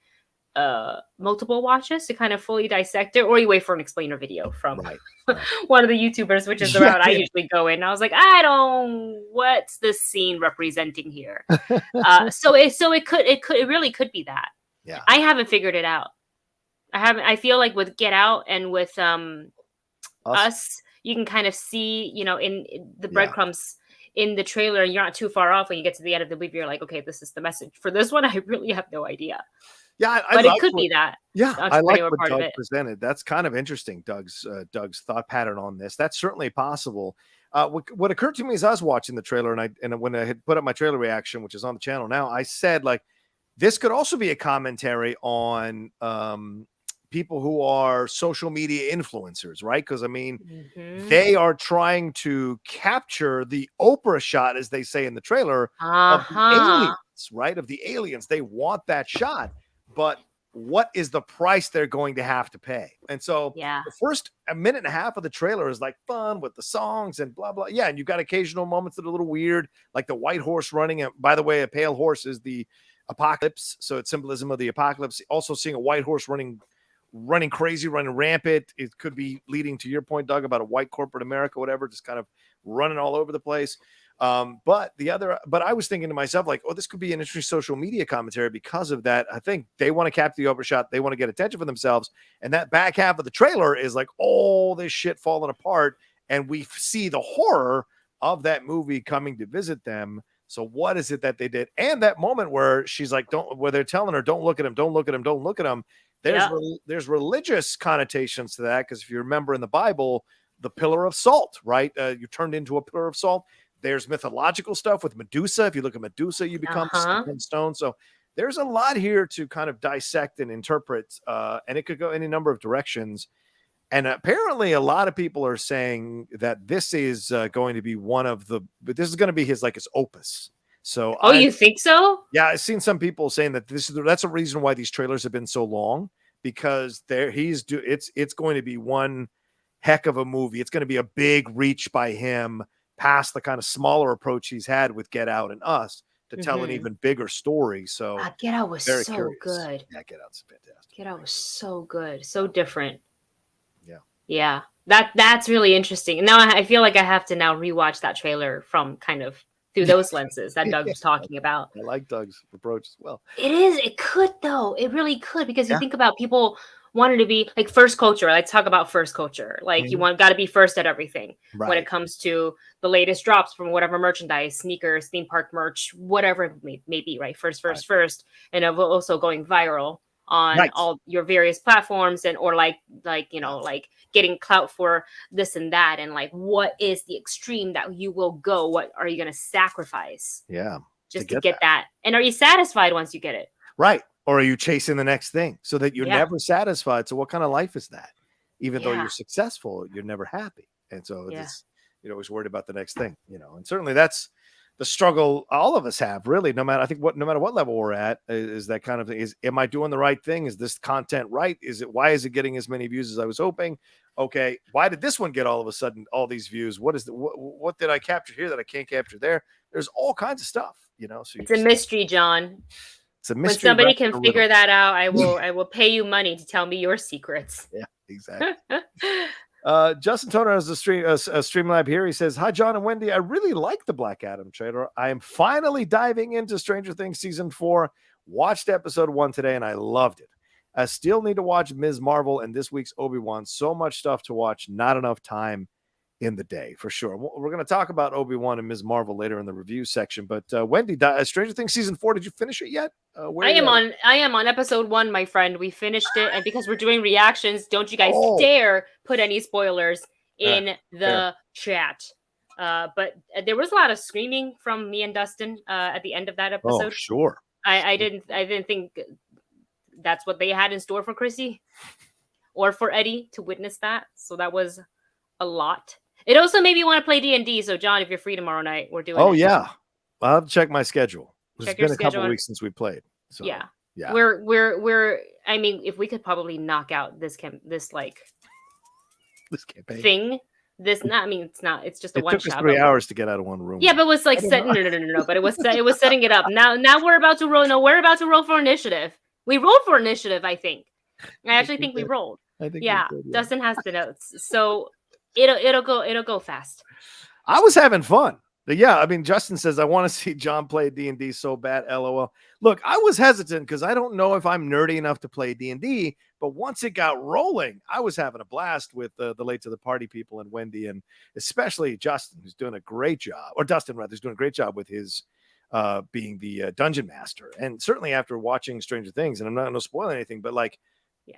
multiple watches to kind of fully dissect it, or you wait for an explainer video from one of the YouTubers, which is the route I usually go in. I was like, what's this scene representing here? So it really could be that. Yeah. I haven't figured it out. I feel like with Get Out and with Us, you can kind of see, in the breadcrumbs in the trailer, and you're not too far off when you get to the end of the movie. You're like, okay, this is the message. For this one, I really have no idea. Yeah, but it could be that. Yeah, I like what Doug presented. That's kind of interesting. Doug's thought pattern on this. That's certainly possible. What occurred to me as I was watching the trailer, and when I had put up my trailer reaction, which is on the channel now, I said, like, this could also be a commentary on people who are social media influencers, right? Because, I mean, they are trying to capture the Oprah shot, as they say in the trailer, of the aliens, right? Of the aliens. They want that shot, but what is the price they're going to have to pay? And so the first minute and a half of the trailer is like fun with the songs and blah, blah. Yeah, and you've got occasional moments that are a little weird, like the white horse running. And by the way, a pale horse is the apocalypse, so it's symbolism of the apocalypse. Also seeing a white horse running crazy, running rampant. It could be leading to your point, Doug, about a white corporate America, whatever, just kind of running all over the place. But I was thinking to myself, like, oh, this could be an interesting social media commentary because of that. I think they want to capture the Oprah shot. They want to get attention for themselves. And that back half of the trailer is like all this shit falling apart. And we see the horror of that movie coming to visit them. So what is it that they did? And that moment where she's like, where they're telling her, don't look at him, don't look at him, don't look at him. There's religious connotations to that. Because if you remember in the Bible, the pillar of salt, right? You turned into a pillar of salt. There's mythological stuff with Medusa. If you look at Medusa, you become stone. So there's a lot here to kind of dissect and interpret. And it could go any number of directions. And apparently a lot of people are saying that this is going to be this is going to be his opus. So you think so? Yeah, I've seen some people saying that that's a reason why these trailers have been so long, because it's going to be one heck of a movie. It's going to be a big reach by him past the kind of smaller approach he's had with Get Out and Us to tell an even bigger story. So Get Out was so good. Yeah, Get Out's fantastic. Get Out was so good, so different. Yeah. That's really interesting. Now I feel like I have to now rewatch that trailer from kind of through those lenses that Doug was talking about. I like Doug's approach as well. It could though. It really could, because you think about people wanting to be like first culture. Let's talk about first culture. Like you got to be first at everything when it comes to the latest drops from whatever merchandise, sneakers, theme park merch, whatever it may be, right? First. And also going viral on all your various platforms, and or like getting clout for this and that, and like what is the extreme that you will go? What are you going to sacrifice? Yeah, just to get that. And are you satisfied once you get it? Right. Or are you chasing the next thing so that you're never satisfied? So what kind of life is that? Even though you're successful, you're never happy. And so you're always worried about the next thing, and certainly that's the struggle all of us have, really, no matter what level we're at, is that kind of thing. Am I doing the right thing? Is this content right? Why is it getting as many views as I was hoping? Okay, why did this one get all of a sudden all these views? What did I capture here that I can't capture there? There's all kinds of stuff, So it's a mystery, John. It's a mystery. When somebody can figure that out, I will pay you money to tell me your secrets. Yeah, exactly. Justin Toner has a Streamlab here. He says, "Hi, John and Wendy. I really like the Black Adam trailer. I am finally diving into Stranger Things season 4. Watched episode 1 today, and I loved it. I still need to watch Ms. Marvel and this week's Obi-Wan. So much stuff to watch, not enough time. in the day for sure. We're going to talk about Obi-Wan and Ms. Marvel later in the review section. But Wendy, Stranger Things season 4, did you finish it yet? I am on episode 1, my friend. We finished it, and because we're doing reactions, don't you guys dare put any spoilers in the chat. But there was a lot of screaming from me and Dustin at the end of that episode. Oh, sure. I didn't think that's what they had in store for Chrissy or for Eddie to witness that. So that was a lot. It also made me want to play D&D. So, John, if you're free tomorrow night, we're doing it. Yeah. I'll have to check my schedule. It's been a couple weeks since we played. So, yeah. We're I mean, if we could probably knock out this campaign thing. It's just a one shot. It took us 3 hours to get out of one room. Yeah, but it was like no. But it was setting it up. Now we're about to roll. No, we're about to roll for initiative. We rolled for initiative, I think. I actually think we rolled. I think yeah. Dustin has the notes. So it'll go fast. I was having fun. But yeah, I mean, Justin says, I want to see John play D&D so bad, LOL. Look, I was hesitant because I don't know if I'm nerdy enough to play D&D, but once it got rolling, I was having a blast with the Late to the Party people and Wendy, and especially Justin, who's doing a great job, or Dustin, rather, is doing a great job with his being the dungeon master. And certainly after watching Stranger Things, and I'm not going to spoil anything, but like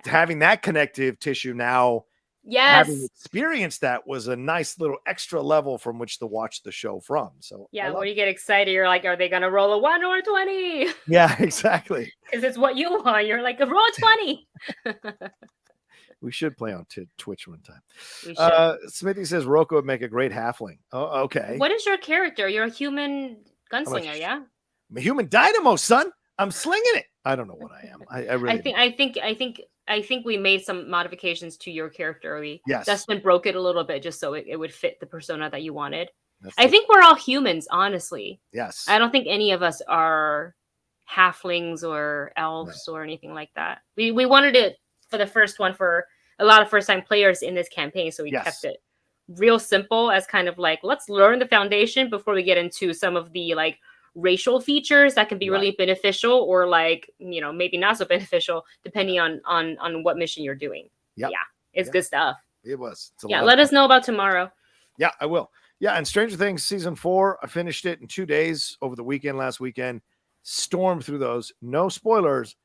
having that connective tissue now, having experienced that was a nice little extra level from which to watch the show from. So when you get excited, you're like, are they gonna roll a 1 or a 20? Yeah, exactly. Because it's what you want. You're like, roll a 20. We should play on Twitch one time. Smithy says Rocha would make a great halfling. Oh, okay. What is your character? You're a human gunslinger, yeah? I'm a human dynamo, son. I'm slinging it. I don't know what I am. I really I think we made some modifications to your character. Yes. Dustin broke it a little bit just so it would fit the persona that you wanted. I think we're all humans, honestly. Yes. I don't think any of us are halflings or elves or anything like that. We wanted it for the first one for a lot of first-time players in this campaign, so we kept it real simple as kind of like, let's learn the foundation before we get into some of the like racial features that can be really beneficial or like, maybe not so beneficial depending on what mission you're doing. It's good stuff. It was. Let us know about tomorrow. Yeah, I will. Yeah, and Stranger Things season 4, I finished it in 2 days over the weekend, last weekend. Stormed through those. No spoilers.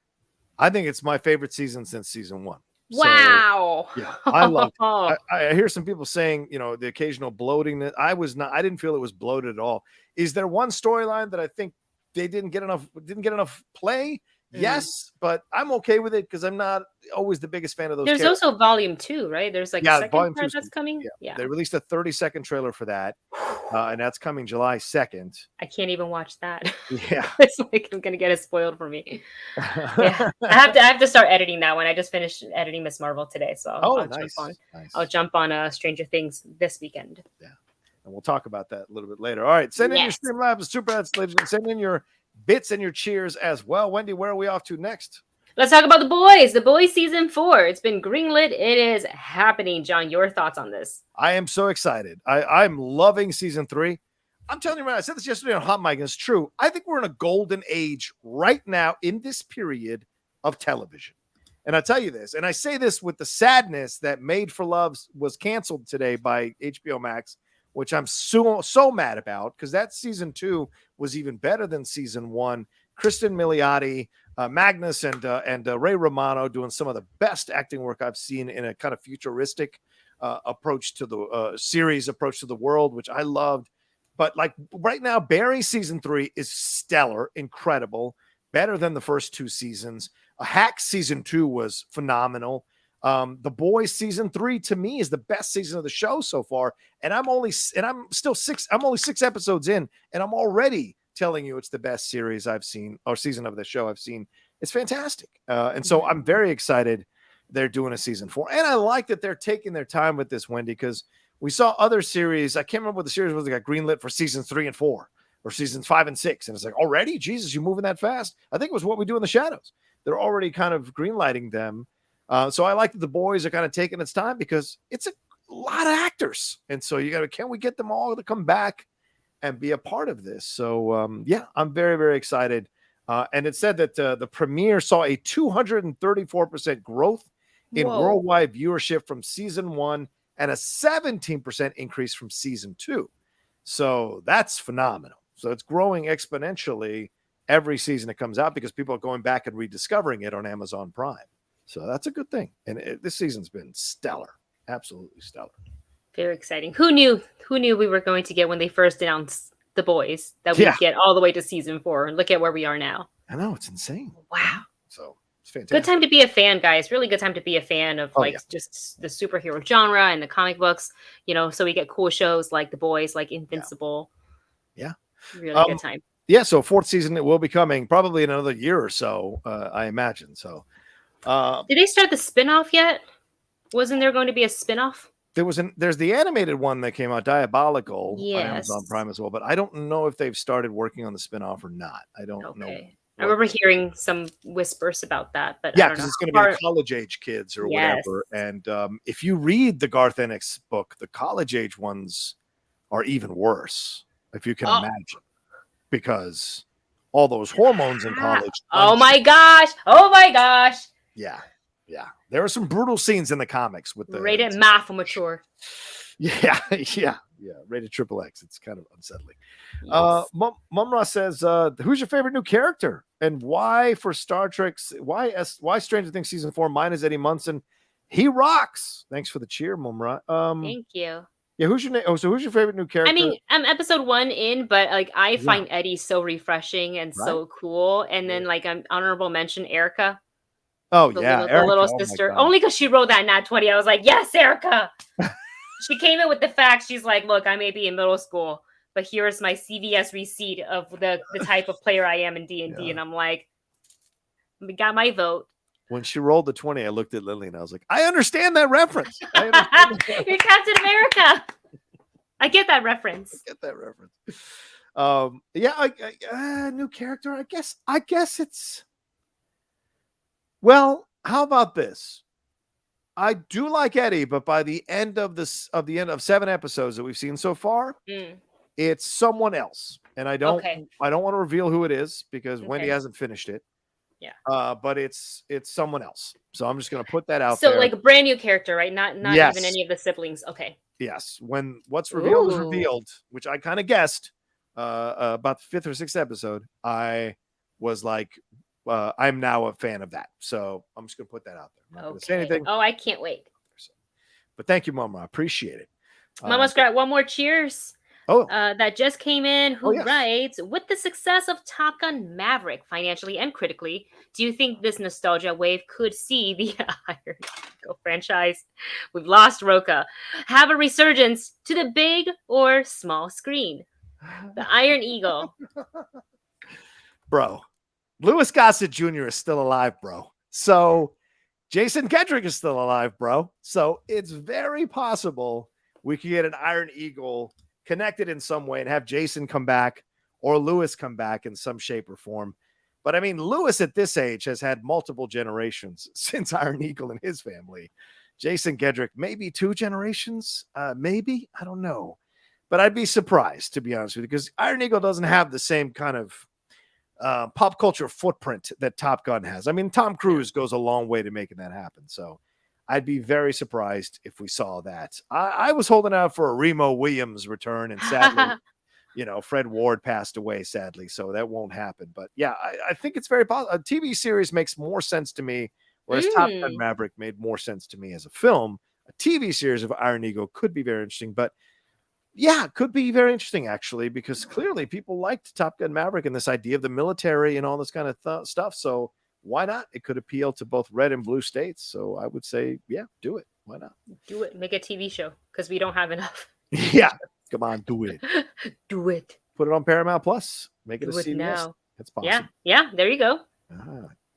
I think it's my favorite season since season 1. Wow. So, yeah, I love it. I hear some people saying, the occasional bloating. That I didn't feel it was bloated at all. Is there one storyline that I think they didn't get enough play? Yes, but I'm okay with it because I'm not always the biggest fan of those. There's also volume 2, right? There's like a second part that's coming. Yeah. They released a 30-second trailer for that, and that's coming July 2nd. I can't even watch that. Yeah, it's like I'm gonna get it spoiled for me. I have to start editing that one. I just finished editing Miss Marvel today, so I'll jump on Stranger Things this weekend. Yeah, and we'll talk about that a little bit later. All right, send in your Streamlabs super ads, ladies, and send in your bits and your cheers as well. Wendy, where are we off to next? Let's talk about The Boys. The Boys season 4. It's been greenlit. It is happening. John, your thoughts on this? I am so excited. I'm loving season 3. I'm telling you right, I said this yesterday on Hot Mic, and it's true. I think we're in a golden age right now in this period of television. And I tell you this, and I say this with the sadness that Made for Love was canceled today by HBO Max, which I'm so mad about because that season 2 was even better than season 1. Kristen Milioti, Magnus, and Ray Romano doing some of the best acting work I've seen in a kind of futuristic approach to the series, approach to the world, which I loved. But like right now, Barry season 3 is stellar, incredible, better than the first 2 seasons. Hack season 2 was phenomenal. The Boys season 3 to me is the best season of the show so far, and I'm only 6 episodes in, and I'm already telling you it's the best series I've seen or season of the show I've seen. It's fantastic, and so I'm very excited they're doing a season 4, and I like that they're taking their time with this, Wendy, because we saw other series. I can't remember what the series was that got greenlit for seasons 3 and 4 or seasons 5 and 6, and it's like, already, Jesus, you moving that fast? I think it was What We Do in the Shadows. They're already kind of greenlighting them. So I like that The Boys are kind of taking its time because it's a lot of actors. And so can we get them all to come back and be a part of this? So I'm very, very excited. And it said that the premiere saw a 234% growth in worldwide viewership from season 1 and a 17% increase from season 2. So that's phenomenal. So it's growing exponentially every season it comes out because people are going back and rediscovering it on Amazon Prime. So that's a good thing. And this season's been stellar. Absolutely stellar. Very exciting. Who knew we were going to get when they first announced The Boys that we'd get all the way to season 4? And look at where we are now. I know, it's insane. Wow. So it's fantastic. Good time to be a fan, guys. Really good time to be a fan of just the superhero genre and the comic books. So we get cool shows like The Boys, like Invincible. Yeah. Really good time. Yeah, so 4th season, it will be coming probably in another year or so, I imagine. So, did they start the spinoff yet? Wasn't there going to be a spinoff? There's the animated one that came out, Diabolical, yes, on Amazon Prime as well, but I don't know if they've started working on the spinoff or not. I don't know. I remember hearing some whispers about that, but yeah, because it's going to be the college age kids or whatever. And if you read the Garth Ennis book, the college age ones are even worse, if you can imagine. Because all those hormones in college. Oh my gosh. Yeah. There are some brutal scenes in the comics with the rated math mature. Yeah. Rated XXX. It's kind of unsettling. Yes. Mumra says, who's your favorite new character? And why for Star Trek's why Stranger Things season 4? Mine is Eddie Munson. He rocks. Thanks for the cheer, Mumra. Thank you. Yeah, who's your name? Oh, so who's your favorite new character? I mean, I'm episode 1 in, but I find Eddie so refreshing and so cool. And then I'm honorable mention Erica. Oh the little sister. Only because she wrote that Nat 20. I was like, yes, Erica. She came in with the facts. She's like, look, I may be in middle school, but here's my CVS receipt of the type of player I am in D&D, and I'm like, got my vote. When she rolled the 20, I looked at Lily and I was like, I understand that reference. You're Captain America. I get that reference. New character. I guess it's. Well, how about this? I do like Eddie, but by the end of 7 episodes that we've seen so far, it's someone else, and I don't want to reveal who it is because Wendy hasn't finished it. Yeah. But it's someone else. So I'm just going to put that out there. So a brand new character, right? Not even any of the siblings. Okay. Yes. When what's revealed is revealed, which I kind of guessed about the 5th or 6th episode, I was like, I'm now a fan of that. So I'm just going to put that out there. I'm not going to say anything. Oh, I can't wait. But thank you, Mama. I appreciate it. Mama's got one more cheers. That just came in. Who writes, with the success of Top Gun Maverick financially and critically, do you think this nostalgia wave could see the Iron Eagle franchise? We've lost Rocha. Have a resurgence to the big or small screen? The Iron Eagle. Bro, Louis Gossett Jr. is still alive, bro. So Jason Kendrick is still alive, bro. So it's very possible we could get an Iron Eagle connected in some way and have Jason come back or Lewis come back in some shape or form. But I mean, Lewis at this age has had multiple generations since Iron Eagle and his family. Jason Kendrick, maybe 2 generations, maybe, I don't know. But I'd be surprised, to be honest with you, because Iron Eagle doesn't have the same kind of pop culture footprint that Top Gun has. I mean, Tom Cruise goes a long way to making that happen. So I'd be very surprised if we saw that. I was holding out for a Remo Williams return, and sadly, Fred Ward passed away, sadly, so that won't happen. But yeah, I think it's very possible. A TV series makes more sense to me, whereas Top Gun Maverick made more sense to me as a film. A TV series of Iron Eagle could be very interesting, but yeah, it could be very interesting, actually, because clearly people liked Top Gun Maverick and this idea of the military and all this kind of stuff. So why not? It could appeal to both red and blue states. So I would say, yeah, do it. Why not? Do it. Make a TV show because we don't have enough. Yeah. Come on, do it. Do it. Put it on Paramount Plus. Make it a CBS. Now. It's possible. Yeah. There you go.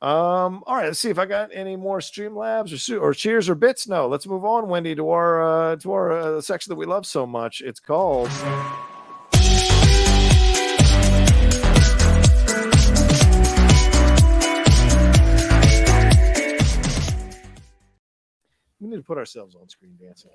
All right. Let's see if I got any more Streamlabs or cheers or bits. No. Let's move on, Wendy, to our section that we love so much. It's called. We need to put ourselves on screen dancing.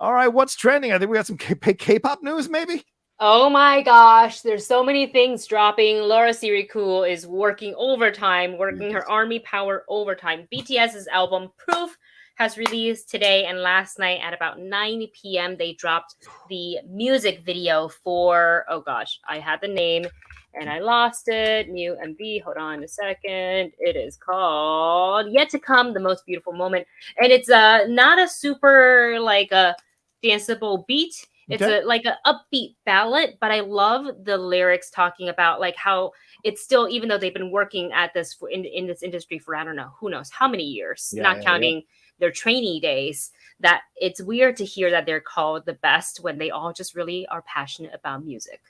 All right, what's trending? I think we got some K-pop news, maybe? Oh my gosh, there's so many things dropping. Laura Siricool is working overtime, her army power overtime. BTS's album Proof has released today, and last night at about 9 p.m. they dropped the music video for, oh gosh, I had the name and I lost it. New MV, hold on a second. It is called Yet to Come, The Most Beautiful Moment. And it's not a super like a danceable beat. It's like an upbeat ballad, but I love the lyrics talking about like how it's still, even though they've been working at this in this industry for, I don't know, who knows how many years, not counting their trainee days, that it's weird to hear that they're called the best when they all just really are passionate about music.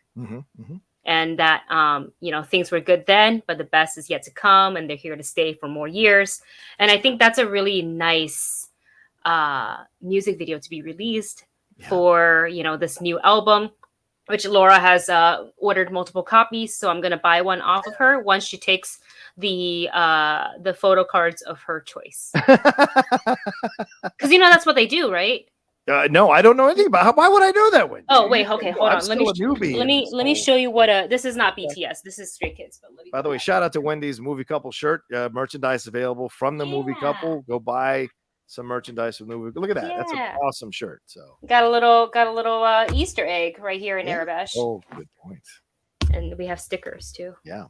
And that, you know, things were good then, but the best is yet to come, and they're here to stay for more years. And I think that's a really nice music video to be released for, you know, this new album, which Laura has ordered multiple copies. So I'm going to buy one off of her once she takes the photo cards of her choice. Because, you know, that's what they do, right? No, I don't know anything about. Why would I know that one? Oh wait, okay, hold on. Let me show you what this is not BTS. Yeah. This is Stray Kids. But by the way, shout out to Wendy's Movie Couple shirt. Merchandise available from the Movie Couple. Go buy some merchandise from the movie. Look at that. That's an awesome shirt. So got a little Easter egg right here in Arabesh. Oh, good point. And we have stickers too. Yeah.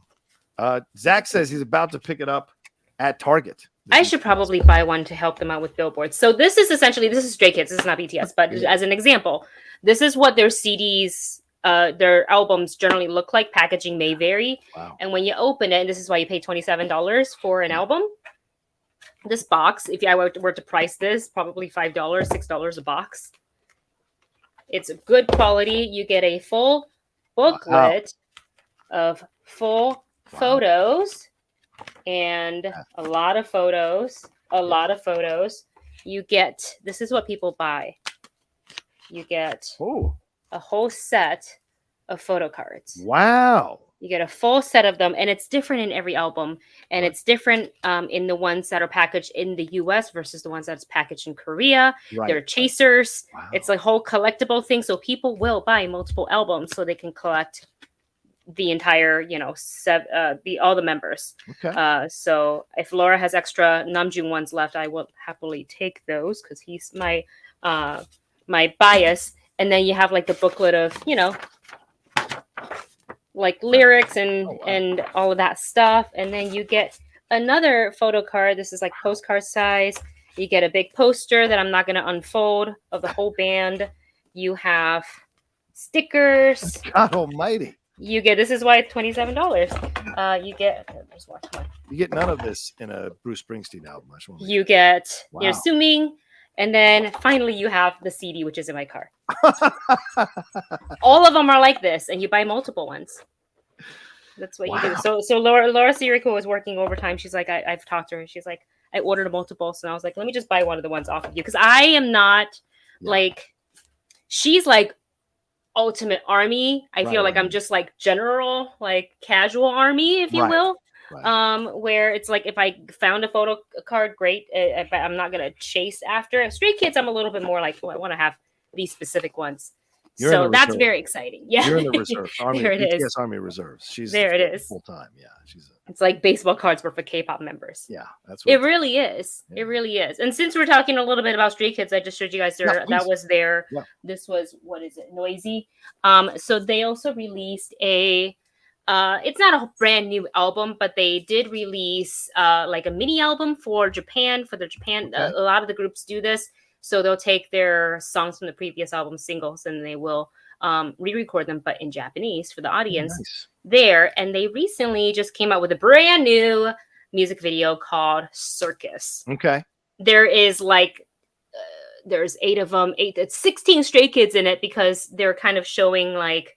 Zach says he's about to pick it up at Target. I should probably buy one to help them out with billboards. So this is Stray Kids. This is not BTS, but as an example, this is what their CDs, their albums generally look like. Packaging may vary. Wow. And when you open it, and this is why you pay $27 for an album. This box, if I were to price this, probably $5, $6 a box. It's good quality. You get a full booklet of full photos. And a lot of photos, You get, this is what people buy. You get a whole set of photo cards. Wow. You get a full set of them, and it's different in every album. And it's different in the ones that are packaged in the US versus the ones that's packaged in Korea. They're chasers. Wow. It's a whole collectible thing. So people will buy multiple albums so they can collect the entire, you know, all the members. Okay. So if Laura has extra Namjoon ones left, I will happily take those because he's my bias. And then you have like the booklet of, you know, like lyrics and all of that stuff. And then you get another photo card. This is like postcard size. You get a big poster that I'm not going to unfold of the whole band. You have stickers. God almighty. You get, this is why it's $27. You get, there's more. Come on. You get none of this in a Bruce Springsteen album. You get, you're assuming, and then finally you have the CD, which is in my car. All of them are like this, and you buy multiple ones. That's what you do. So Laura Sirico was working overtime. She's like, I've talked to her. She's like, I ordered multiple, so I was like, let me just buy one of the ones off of you because I am not like, she's like Ultimate Army. I feel like I'm just like general, like casual army, if you will. Where it's like if I found a photo card, great. But I'm not gonna chase after. Stray Kids, I'm a little bit more like, I want to have these specific ones. So that's very exciting. Yeah, you're in the reserve. Army, there it BTS is. Army Reserves. She's there. It is full time. Yeah, it's like baseball cards were for K-pop members. Yeah, that's what it really is. Yeah. It really is. And since we're talking a little bit about Stray Kids, I just showed you guys that was their. Yeah. This was, what is it? Noisy. So they also released a. It's not a brand new album, but they did release like a mini album for Japan. For the Japan, a lot of the groups do this. So they'll take their songs from the previous album singles and they will re-record them, but in Japanese for the audience there. And they recently just came out with a brand new music video called Circus. Okay. There is like, there's 8 of them, 16 Stray Kids in it because they're kind of showing like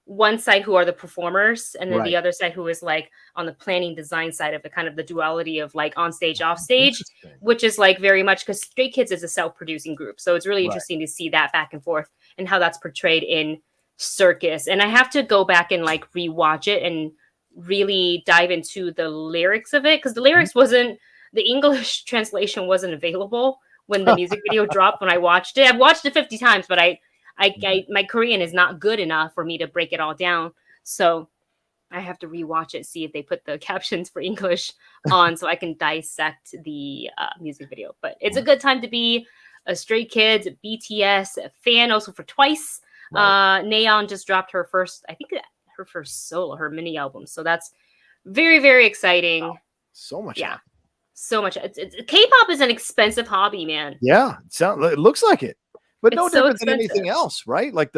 one side who are the performers and then the other side who is like on the planning design side of the kind of the duality of like on stage, off stage, which is like very much because Stray Kids is a self-producing group. So it's really interesting to see that back and forth and how that's portrayed in Circus. And I have to go back and like rewatch it and really dive into the lyrics of it because the lyrics the English translation wasn't available when the music video dropped when I watched it. I've watched it 50 times, but my Korean is not good enough for me to break it all down. So I have to rewatch it, see if they put the captions for English on so I can dissect the music video. But it's a good time to be a Stray Kids, BTS fan, also for Twice. Right. Nayeon just dropped her first, I think her first solo, her mini album. So that's very, very exciting. Wow. So much. Yeah. So much. K-pop is an expensive hobby, man. Yeah. It looks like it. But no different than anything else, right? Like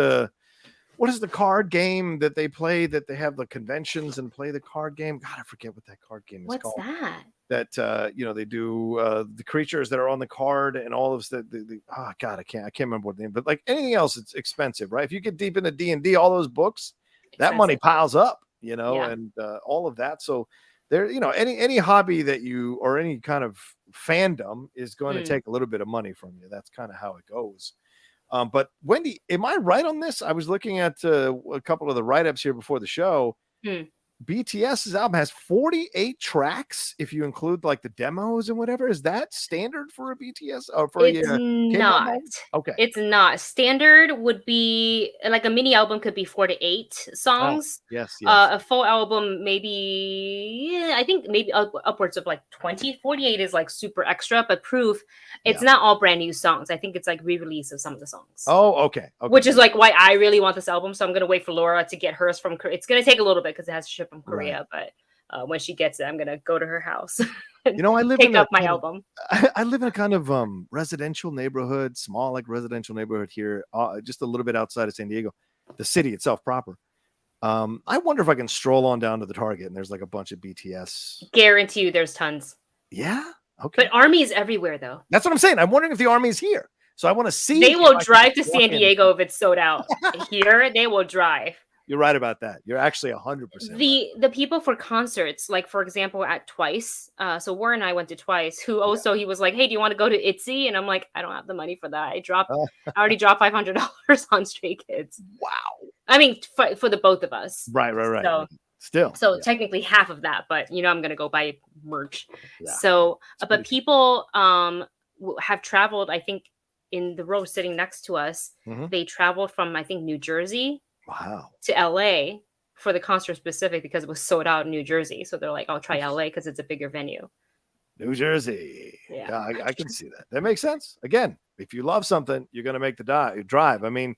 what is the card game that they play that they have the conventions and play the card game? God, I forget what that card game is called. What's that? That they do the creatures that are on the card and all of oh God, I can't remember what the name, but like anything else, it's expensive, right? If you get deep into D&D, all those books, that money piles up, and all of that. So there, any hobby that you or any kind of fandom is going to take a little bit of money from you. That's kind of how it goes. But Wendy, am I right on this? I was looking at a couple of the write-ups here before the show. BTS's album has 48 tracks if you include like the demos and whatever. Is that standard for a BTS or for it's not? Okay, it's not. Standard would be like a mini album could be 4 to 8 songs. Yes. A full album maybe I think maybe upwards of like 20. 48 is like super extra, but Proof, it's not all brand new songs. I think it's like re-release of some of the songs. Oh, okay. Which is like why I really want this album. So I'm gonna wait for Laura to get hers from Korea. It's gonna take a little bit because it has to ship from Korea, but when she gets it, I'm gonna go to her house. I live pick up my album. I live in a kind of residential neighborhood, small like residential neighborhood here, just a little bit outside of San Diego, the city itself proper. I wonder if I can stroll on down to the Target and there's like a bunch of BTS. Guarantee you, there's tons. Yeah. Okay. But Army is everywhere, though. That's what I'm saying. I'm wondering if the Army is here. So I want to see. They will drive to San Diego if it's sold out. Here, they will drive. You're right about that. You're actually 100%. The people for concerts, like for example at Twice. So Warren and I went to Twice. Who also he was like, "Hey, do you want to go to ITZY?" And I'm like, "I don't have the money for that. I already dropped $500 on Stray Kids." Wow. I mean, for the both of us. Right. So, still. So technically half of that, but I'm gonna go buy merch. Yeah. So, but people have traveled. I think in the row sitting next to us, they traveled from I think New Jersey. Wow. To LA for the concert specific because it was sold out in New Jersey. So they're like, I'll try LA because it's a bigger venue. New Jersey. Yeah, I can see that. That makes sense. Again, if you love something, you're going to make the drive. I mean,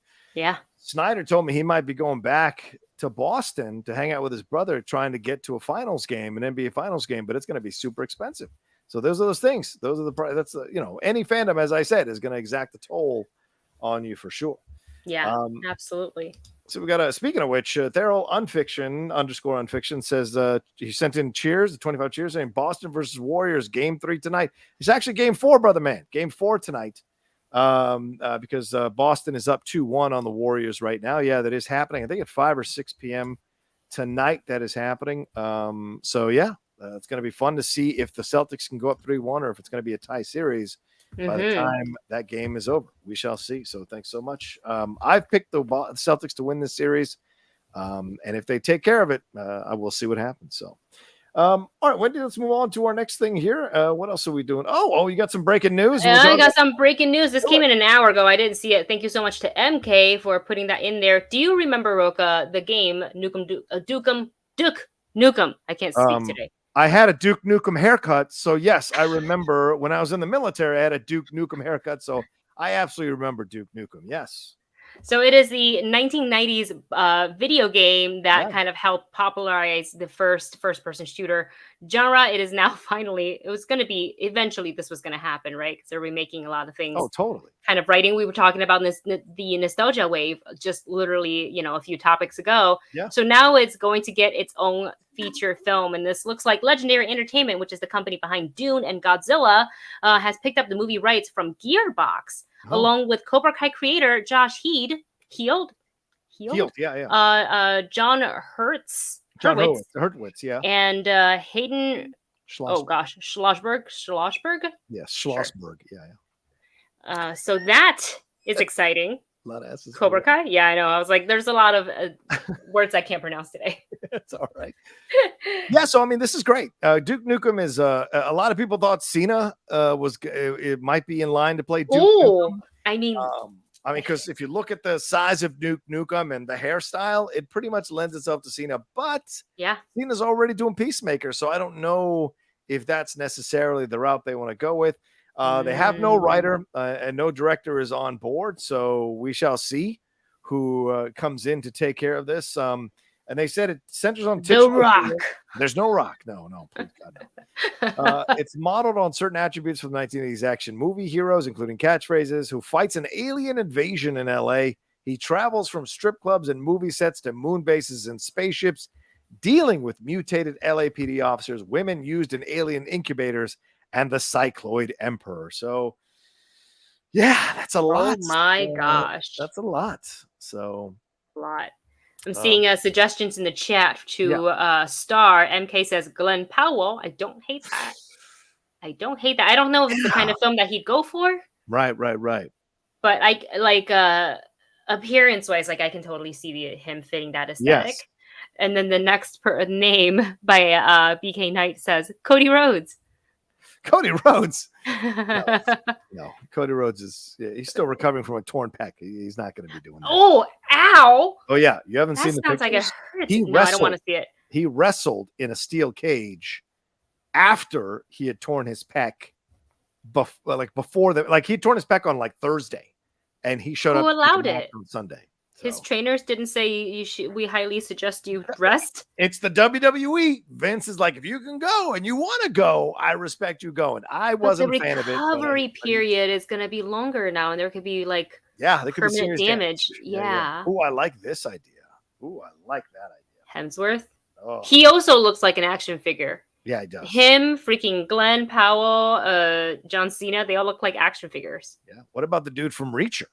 Snyder told me he might be going back to Boston to hang out with his brother, trying to get to a finals game, an NBA finals game, but it's going to be super expensive. So those are those things. Those are that's any fandom, as I said, is going to exact a toll on you for sure. Yeah, absolutely. So we got speaking of which, Theral _unfiction says he sent in cheers, 25 cheers, saying Boston versus Warriors game 3 tonight. It's actually game 4, brother man. Game 4 tonight. Because Boston is up 2-1 on the Warriors right now. Yeah, that is happening. I think at 5 or 6 p.m. tonight that is happening. So yeah, it's going to be fun to see if the Celtics can go up 3-1 or if it's going to be a tie series. By the time that game is over, we shall see. So thanks so much. I've picked the Celtics to win this series. And if they take care of it, I will see what happens. So, all right, Wendy, let's move on to our next thing here. What else are we doing? Oh, you got some breaking news. I got some breaking news. This came in an hour ago. I didn't see it. Thank you so much to MK for putting that in there. Do you remember, Rocha, the game Duke Nukem? I can't speak today. I had a Duke Nukem haircut. So, yes, I remember when I was in the military, I had a Duke Nukem haircut. So, I absolutely remember Duke Nukem. Yes. So, it is the 1990s video game that kind of helped popularize the first-person shooter genre. It is now finally, it was going to be, eventually this was going to happen, right? Because they're remaking a lot of things. Oh, totally. Kind of writing. We were talking about the nostalgia wave just literally, a few topics ago. Yeah. So, now it's going to get its own feature film, and this looks like Legendary Entertainment, which is the company behind Dune and Godzilla, has picked up the movie rights from Gearbox, along with Cobra Kai creator Josh Heald, John Hurwitz, yeah, and Hayden Schlossberg. Yes, Schlossberg, yeah. So that is exciting. A lot of S's. Cobra Kai? Yeah, I know. I was like, there's a lot of words I can't pronounce today. It's all right. Yeah, so I mean, this is great. Duke Nukem is a lot of people thought Cena it might be in line to play Duke Nukem. I mean, I mean, because if you look at the size of Duke Nukem and the hairstyle, it pretty much lends itself to Cena. But Cena's already doing Peacemaker, so I don't know if that's necessarily the route they want to go with. They have no writer and no director is on board, so we shall see who comes in to take care of this. And they said it centers on The Rock. There's no Rock. No, please God, no. It's modeled on certain attributes from the 1980s action movie heroes, including catchphrases, who fights an alien invasion in LA. He travels from strip clubs and movie sets to moon bases and spaceships, dealing with mutated LAPD officers, women used in alien incubators, and the Cycloid Emperor. So, yeah, that's a lot. Oh my gosh. That's a lot. So, a lot. I'm seeing suggestions in the chat to star. MK says Glenn Powell. I don't hate that. I don't know if it's the kind of film that he'd go for. Right. But I like appearance wise, like I can totally see him fitting that aesthetic. Yes. And then the next name by BK Knight says Cody Rhodes. Cody Rhodes. No, Cody Rhodes he's still recovering from a torn pec. He's not going to be doing that. Oh, ow. Oh, yeah. You haven't seen the pictures? Like it hurts. No, I don't want to see it. He wrestled in a steel cage after he had torn his pec. He torn his pec on like Thursday, and he showed up. Who allowed it on Sunday? So. His trainers didn't say we highly suggest you rest. It's the WWE. Vince is like, if you can go and you want to go, I respect you going. I wasn't a fan of it. The recovery period is going to be longer now, and there could be like there could permanent be damage. Yeah. Oh, I like this idea. Oh, I like that idea. Hemsworth. Oh. He also looks like an action figure. Yeah, he does. Him, freaking Glenn Powell, John Cena, they all look like action figures. Yeah. What about the dude from Reacher?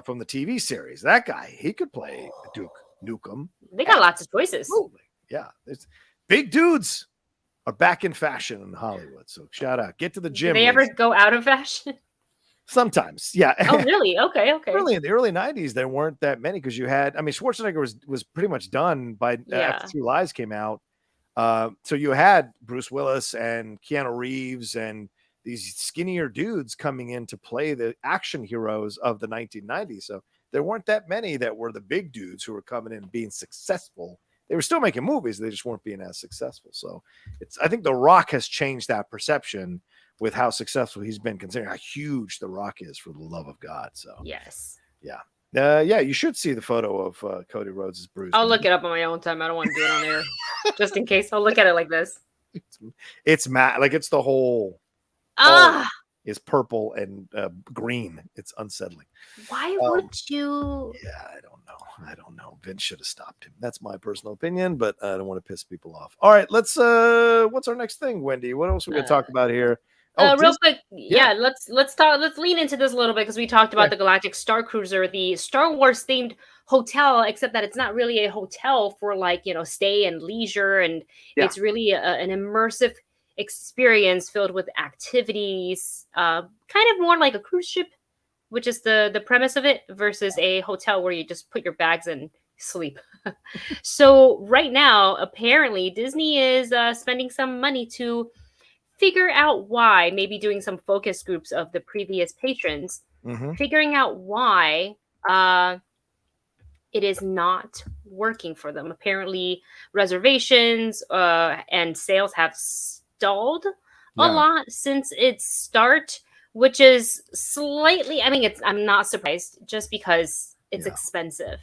From the TV series, that guy, he could play Duke Nukem. They got lots of choices. Absolutely. Yeah, big dudes are back in fashion in Hollywood. So shout out, get to the gym. Do they ever go out of fashion? Sometimes, yeah. Oh, really? Okay. Really, in the early '90s, there weren't that many because you had. I mean, Schwarzenegger was pretty much done by after True Lies came out. So you had Bruce Willis and Keanu Reeves and these skinnier dudes coming in to play the action heroes of the 1990s. So there weren't that many that were the big dudes who were coming in and being successful. They were still making movies. They just weren't being as successful. So I think The Rock has changed that perception with how successful he's been, considering how huge The Rock is, for the love of God. So yes. Yeah. You should see the photo of Cody Rhodes as Bruce. I'll look it up on my own time. I don't want to do it on air. Just in case. I'll look at it like this. It's matte. Like it's the whole is purple and green. It's unsettling. Why would you? Yeah, I don't know. Vince should have stopped him. That's my personal opinion, but I don't want to piss people off. All right, let's what's our next thing, Wendy? What else are we gonna talk about here? Real quick, let's lean into this a little bit because we talked about the Galactic Starcruiser, the Star Wars themed hotel, except that it's not really a hotel for stay and leisure, and it's really an immersive experience filled with activities, kind of more like a cruise ship, which is the premise of it, versus a hotel where you just put your bags and sleep. So right now, apparently Disney is spending some money to figure out why, maybe doing some focus groups of the previous patrons, figuring out why it is not working for them. Apparently reservations and sales have stalled a lot since its start, which is slightly, I'm not surprised, just because it's expensive.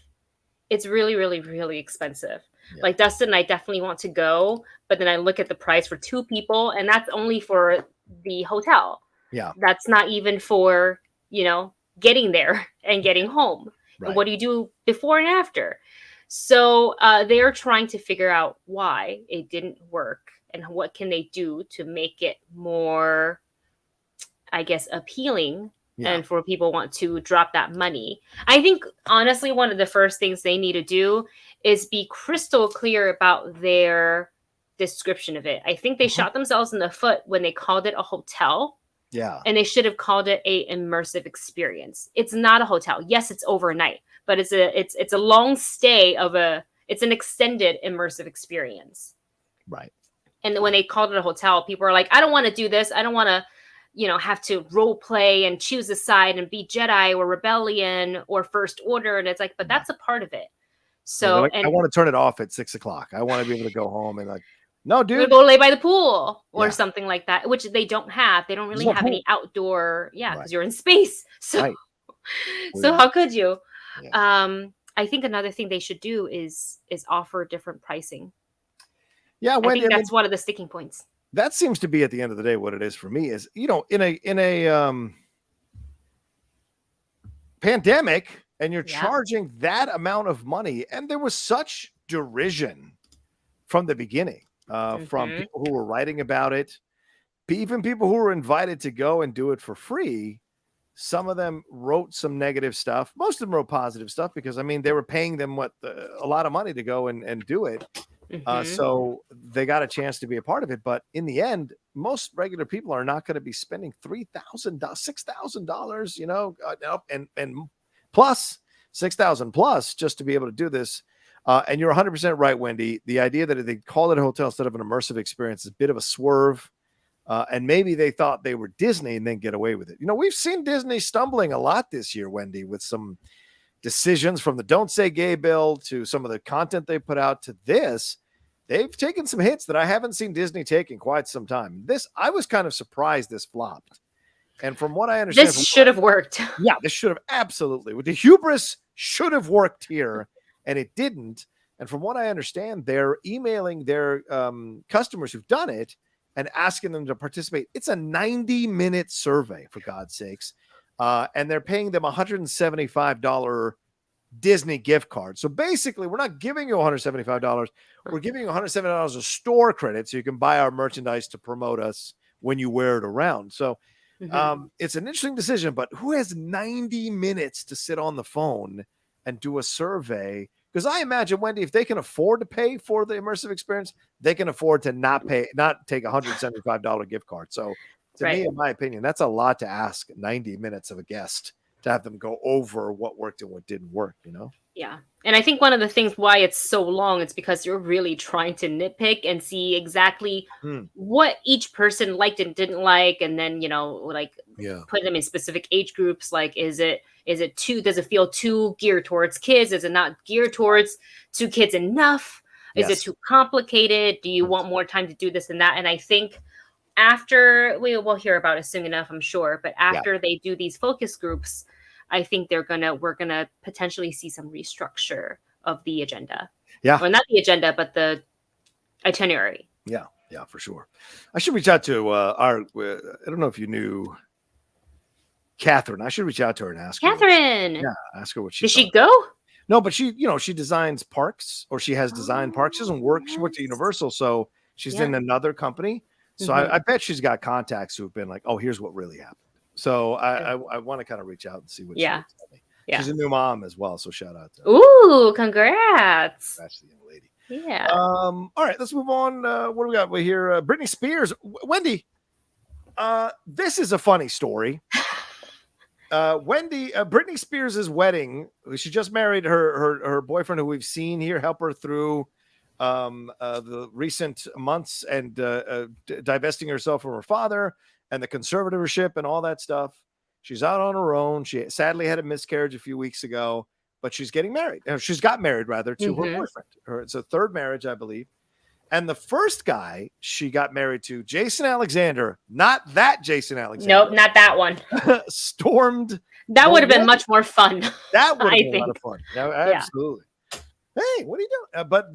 It's really, really, really expensive. Yeah. Like Dustin and I definitely want to go, but then I look at the price for 2 people, and that's only for the hotel. Yeah. That's not even for, getting there and getting home. Right. And what do you do before and after? So they're trying to figure out why it didn't work and what can they do to make it more, I guess, appealing. Yeah. And for people want to drop that money. I think, honestly, one of the first things they need to do is be crystal clear about their description of it. I think they shot themselves in the foot when they called it a hotel. Yeah. And they should have called it a immersive experience. It's not a hotel. Yes, it's overnight, but it's a long stay it's an extended immersive experience. Right. And when they called it a hotel, people are like, I don't want to do this. I don't want to have to role play and choose a side and be Jedi or Rebellion or First Order. And it's like, but that's a part of it. So, like, I want to turn it off at 6 o'clock. I want to be able to go home and like, no, dude, go lay by the pool or something like that, which they don't have. They don't really have any outdoor. Yeah. Cause you're in space. So, so how could you? Yeah. I think another thing they should do is offer different pricing. Yeah. Wendy, I think that's one of the sticking points. That seems to be at the end of the day what it is for me is, in a pandemic, and you're charging that amount of money, and there was such derision from the beginning from people who were writing about it, even people who were invited to go and do it for free. Some of them wrote some negative stuff. Most of them wrote positive stuff because, they were paying them a lot of money to go and do it. So they got a chance to be a part of it. But in the end, most regular people are not going to be spending $3,000, $6,000, and plus $6,000 plus just to be able to do this. And you're 100% right, Wendy. The idea that they call it a hotel instead of an immersive experience is a bit of a swerve. And maybe they thought they were Disney and then get away with it. We've seen Disney stumbling a lot this year, Wendy, with some decisions from the Don't Say Gay bill to some of the content they put out to this. They've taken some hits that I haven't seen Disney take in quite some time. I was kind of surprised this flopped. And from what I understand, this should have worked. Yeah, this should have absolutely. The hubris should have worked here, and it didn't. And from what I understand, they're emailing their customers who've done it and asking them to participate. It's a 90-minute survey, for God's sakes. And they're paying them $175 Disney gift card. So basically, we're not giving you $175. We're giving you $170 of store credit so you can buy our merchandise to promote us when you wear it around. So it's an interesting decision, but who has 90 minutes to sit on the phone and do a survey? Because I imagine, Wendy, if they can afford to pay for the immersive experience, they can afford to not take a $175 gift card. So to me, in my opinion, that's a lot to ask 90 minutes of a guest to have them go over what worked and what didn't work, Yeah. And I think one of the things why it's so long, it's because you're really trying to nitpick and see exactly what each person liked and didn't like. And then, put them in specific age groups. Like, does it feel too geared towards kids? Is it not geared towards two kids enough? Is it too complicated? Do you want more time to do this and that? And I think after we'll hear about it soon enough, I'm sure. But after they do these focus groups, I think we're gonna potentially see some restructure of the agenda. Yeah, well, not the agenda, but the itinerary. Yeah, for sure. I should reach out to I don't know if you knew Catherine. I should reach out to her and ask Catherine. Ask her what she. Did she go? No, but she designs parks, or she has designed parks. She doesn't work. She worked at Universal, so she's in another company. So I bet she's got contacts who've been like, oh, here's what really happened. So I want to kind of reach out and see what she tell me. Yeah. She's a new mom as well, so shout out to her. Ooh, congrats. That's the young lady. Yeah. All right, let's move on. What do we got? We hear Britney Spears. Wendy, this is a funny story. Britney Spears' wedding. She just married her boyfriend, who we've seen here help her through the recent months and divesting herself from her father and the conservatorship and all that stuff. She's out on her own. She sadly had a miscarriage a few weeks ago, but she's getting married. She's got married, rather, to her boyfriend. It's a third marriage, I believe. And the first guy she got married to, Jason Alexander, not that Jason Alexander. Nope, not that one. Stormed. That would have been much more fun. That would have been a lot of fun. No, absolutely. Hey, what are you doing? But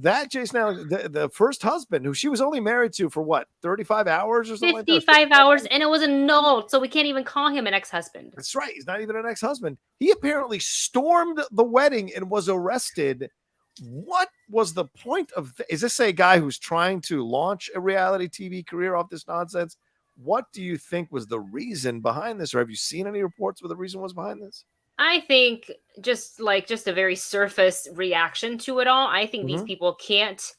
that Jason Alexander, the first husband, who she was only married to for what, 35 hours or something 55 hours, and it was annulled, so we can't even call him an ex-husband. That's right. He's not even an ex-husband. He apparently stormed the wedding and was arrested. What was the point of is this a guy who's trying to launch a reality TV career off this nonsense? What do you think was the reason behind this? Or have you seen any reports where the reason was behind this? I think just a very surface reaction to it all. I think these people can't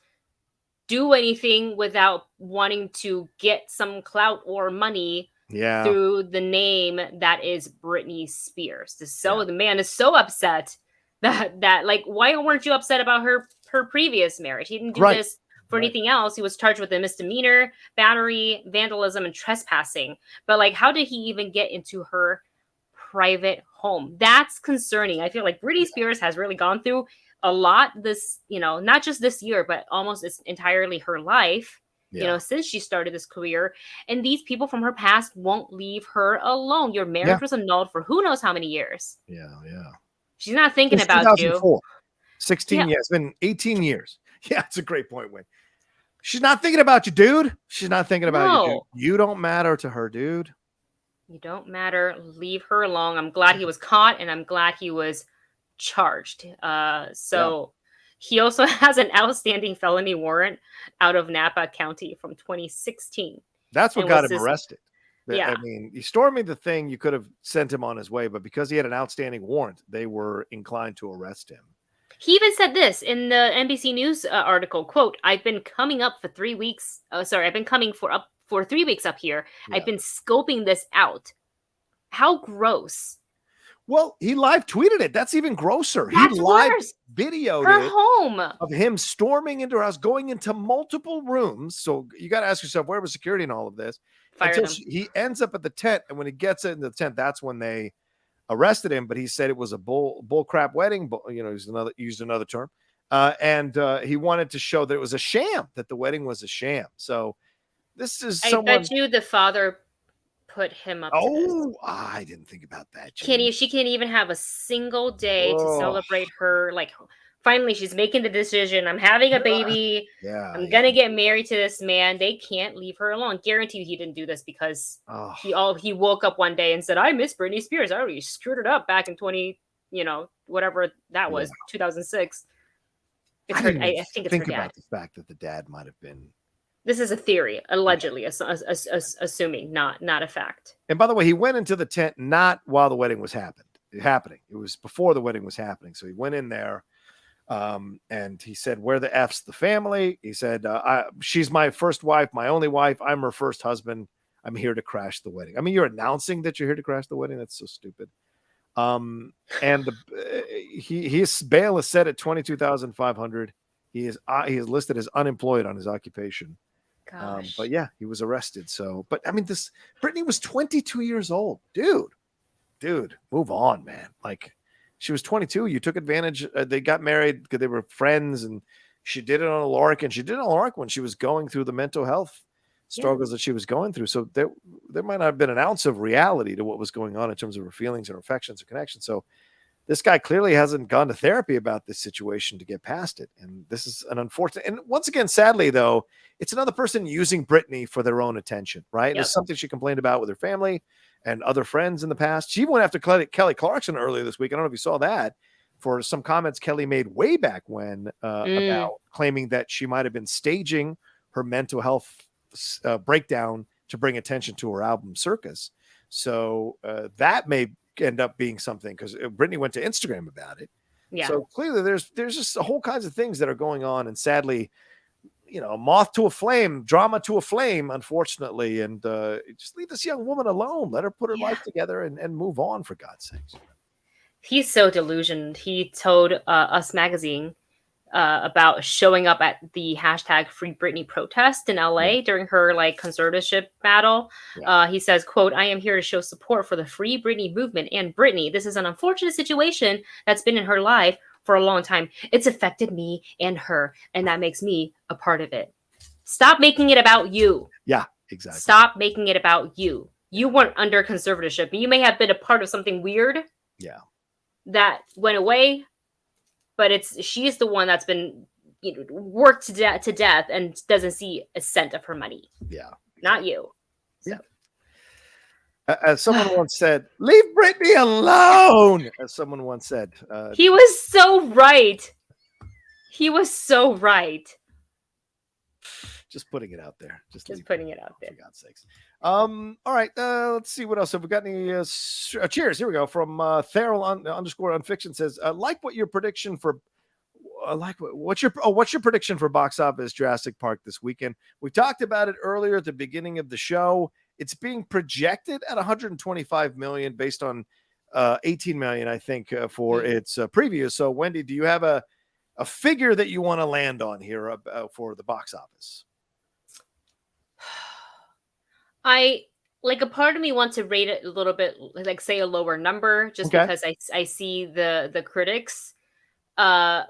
do anything without wanting to get some clout or money through the name that is Britney Spears. So the man is so upset that like, why weren't you upset about her previous marriage? He didn't do this For anything else, he was charged with a misdemeanor, battery, vandalism, and trespassing. But like, how did he even get into her private home? That's concerning. I feel like Britney Spears has really gone through a lot this, not just this year, but almost it's entirely her life. Since she started this career, and these people from her past won't leave her alone. Your marriage was annulled for who knows how many years. Yeah. She's not thinking about 2004. 16 years. It's been 18 years. Yeah, it's a great point, Win. She's not thinking about you, dude. She's not thinking about you, dude. You don't matter to her, dude. You don't matter. Leave her alone. I'm glad he was caught, and I'm glad he was charged. He also has an outstanding felony warrant out of Napa County from 2016. That's what got him arrested. Yeah. I mean, he stormed me the thing. You could have sent him on his way, but because he had an outstanding warrant, they were inclined to arrest him. He even said this in the NBC News article, quote, I've been coming up for 3 weeks. I've been coming for 3 weeks up here. Yeah. I've been scoping this out. How gross. Well, he live tweeted it. That's even grosser. That's he live worse. Videoed her it home of him storming into her house, going into multiple rooms. So you got to ask yourself, where was security in all of this? He ends up at the tent, and when he gets into the tent, that's when they arrested him. But he said it was a bull crap wedding. Used another term, and he wanted to show that it was a sham, that the wedding was a sham. So this is I bet you the father put him up to this. I didn't think about that. She can't even have a single day to celebrate her. Like, finally, she's making the decision. I'm having a baby. I'm gonna get married to this man. They can't leave her alone. Guaranteed he didn't do this because he woke up one day and said, I miss Britney Spears. I already screwed it up back in whatever that was, 2006. I think it's her dad. About the fact that the dad might have been. This is a theory, allegedly, assuming, not a fact. And by the way, he went into the tent not while the wedding was happening. It was before the wedding was happening. So he went in there, and he said, "Where the F's the family?" He said, "She's my first wife, my only wife. I'm her first husband. I'm here to crash the wedding." I mean, you're announcing that you're here to crash the wedding. That's so stupid. And his bail is set at $22,500. He is listed as unemployed on his occupation. But yeah, he was arrested. So, but I mean, Britney was 22 years old, dude, move on, man. Like, she was 22. You took advantage. They got married because they were friends, and she did it on a lark, and she did it on a lark when she was going through the mental health struggles that she was going through. So there might not have been an ounce of reality to what was going on in terms of her feelings or affections or connections. So this guy clearly hasn't gone to therapy about this situation to get past it. And this is an unfortunate, and once again, sadly though, it's another person using Britney for their own attention, right? Yep. It's something she complained about with her family and other friends in the past. She went after Kelly Clarkson earlier this week. I don't know if you saw that, for some comments Kelly made way back when about claiming that she might've been staging her mental health breakdown to bring attention to her album Circus. So that may end up being something, because Britney went to Instagram about it. Yeah. So clearly there's just a whole kinds of things that are going on, and sadly, moth to a flame, drama to a flame, unfortunately. And just leave this young woman alone. Let her put her life together and move on, for God's sakes. He's so delusioned. He told Us Magazine about showing up at the hashtag Free Britney protest in LA during her conservatorship battle. He says, quote, I am here to show support for the Free Britney movement and Britney. This is an unfortunate situation that's been in her life for a long time. It's affected me and her, and that makes me a part of it. Stop making it about you. Yeah, exactly. Stop making it about you. You weren't under conservatorship, but you may have been a part of something weird. Yeah. That went away. But she's the one that's been worked to death and doesn't see a cent of her money. Yeah. Not you. So. Yeah. As someone once said, leave Britney alone. As someone once said. He was so right. He was so right. Just putting it out there. Just putting it out there. For God's sakes. All right. Let's see what else. Have we got any cheers? Here we go. From Theral _unfiction says, what's your prediction for box office Jurassic Park this weekend? We talked about it earlier at the beginning of the show. It's being projected at 125 million based on 18 million, I think, for its preview. So Wendy, do you have a a figure that you want to land on here for the box office? A part of me wants to rate it a little bit, like say a lower number, just because I see the critics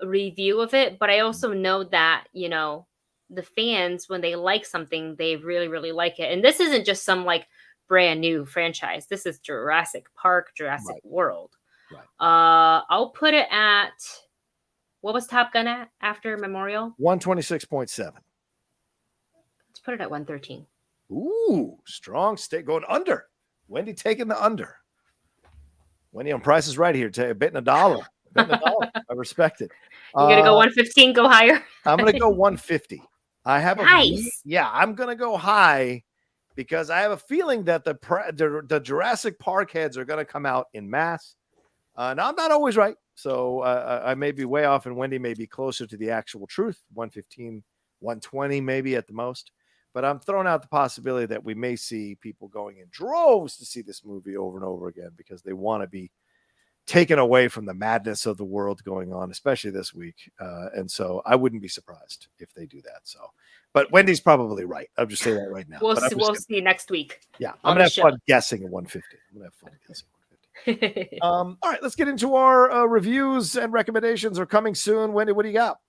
review of it, but I also know that, the fans, when they like something, they really, really like it. And this isn't just some like brand new franchise. This is Jurassic Park, Jurassic World. Right. I'll put it at, what was Top Gun at after Memorial? 126.7. Let's put it at 113. Ooh, strong stay going under. Wendy taking the under. Wendy on Price is Right here. Betting $1. I respect it. You're gonna go 115, go higher? I'm gonna go 150. I have nice. I'm gonna go high because I have a feeling that the Jurassic Park heads are gonna come out in mass. Now I'm not always right, so I may be way off, and Wendy may be closer to the actual truth. 115, 120 maybe at the most. But I'm throwing out the possibility that we may see people going in droves to see this movie over and over again because they want to be taken away from the madness of the world going on, especially this week. And so I wouldn't be surprised if they do that. So, but Wendy's probably right. I'll just say that right now. We'll see next week. Yeah, I'm going to have fun guessing at 150. I'm going to have fun guessing at 150. All right, let's get into our reviews and recommendations are coming soon. Wendy, what do you got?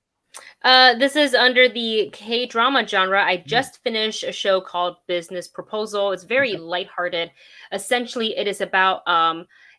This is under the K-drama genre. I just finished a show called Business Proposal. It's very lighthearted. Essentially, it is about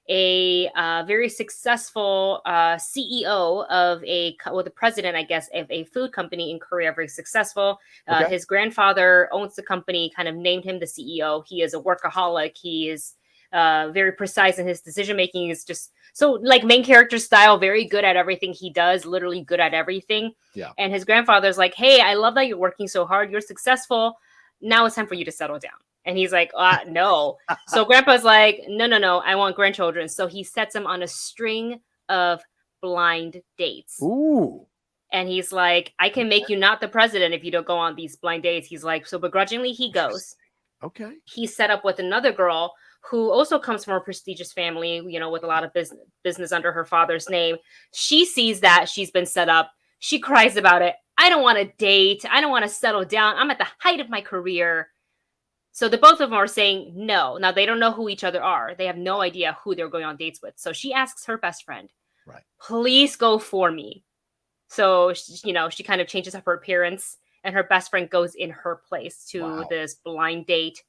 a very successful CEO of the president, I guess, of a food company in Korea, very successful. His grandfather owns the company, kind of named him the CEO. He is a workaholic. He is very precise in his decision making. Is just so like main character style, very good at everything he does, literally good at everything. Yeah. And his grandfather's like, hey, I love that you're working so hard. You're successful. Now it's time for you to settle down. And he's like, no. So grandpa's like, no, I want grandchildren. So he sets him on a string of blind dates. Ooh. And he's like, I can make you not the president if you don't go on these blind dates. He's like, so begrudgingly he goes. Okay. He's set up with another girl who also comes from a prestigious family, with a lot of business under her father's name. She sees that she's been set up. She cries about it. I don't want to date. I don't want to settle down. I'm at the height of my career. So the both of them are saying no. Now, they don't know who each other are. They have no idea who they're going on dates with. So she asks her best friend, please go for me. So, she kind of changes up her appearance, and her best friend goes in her place to this blind date.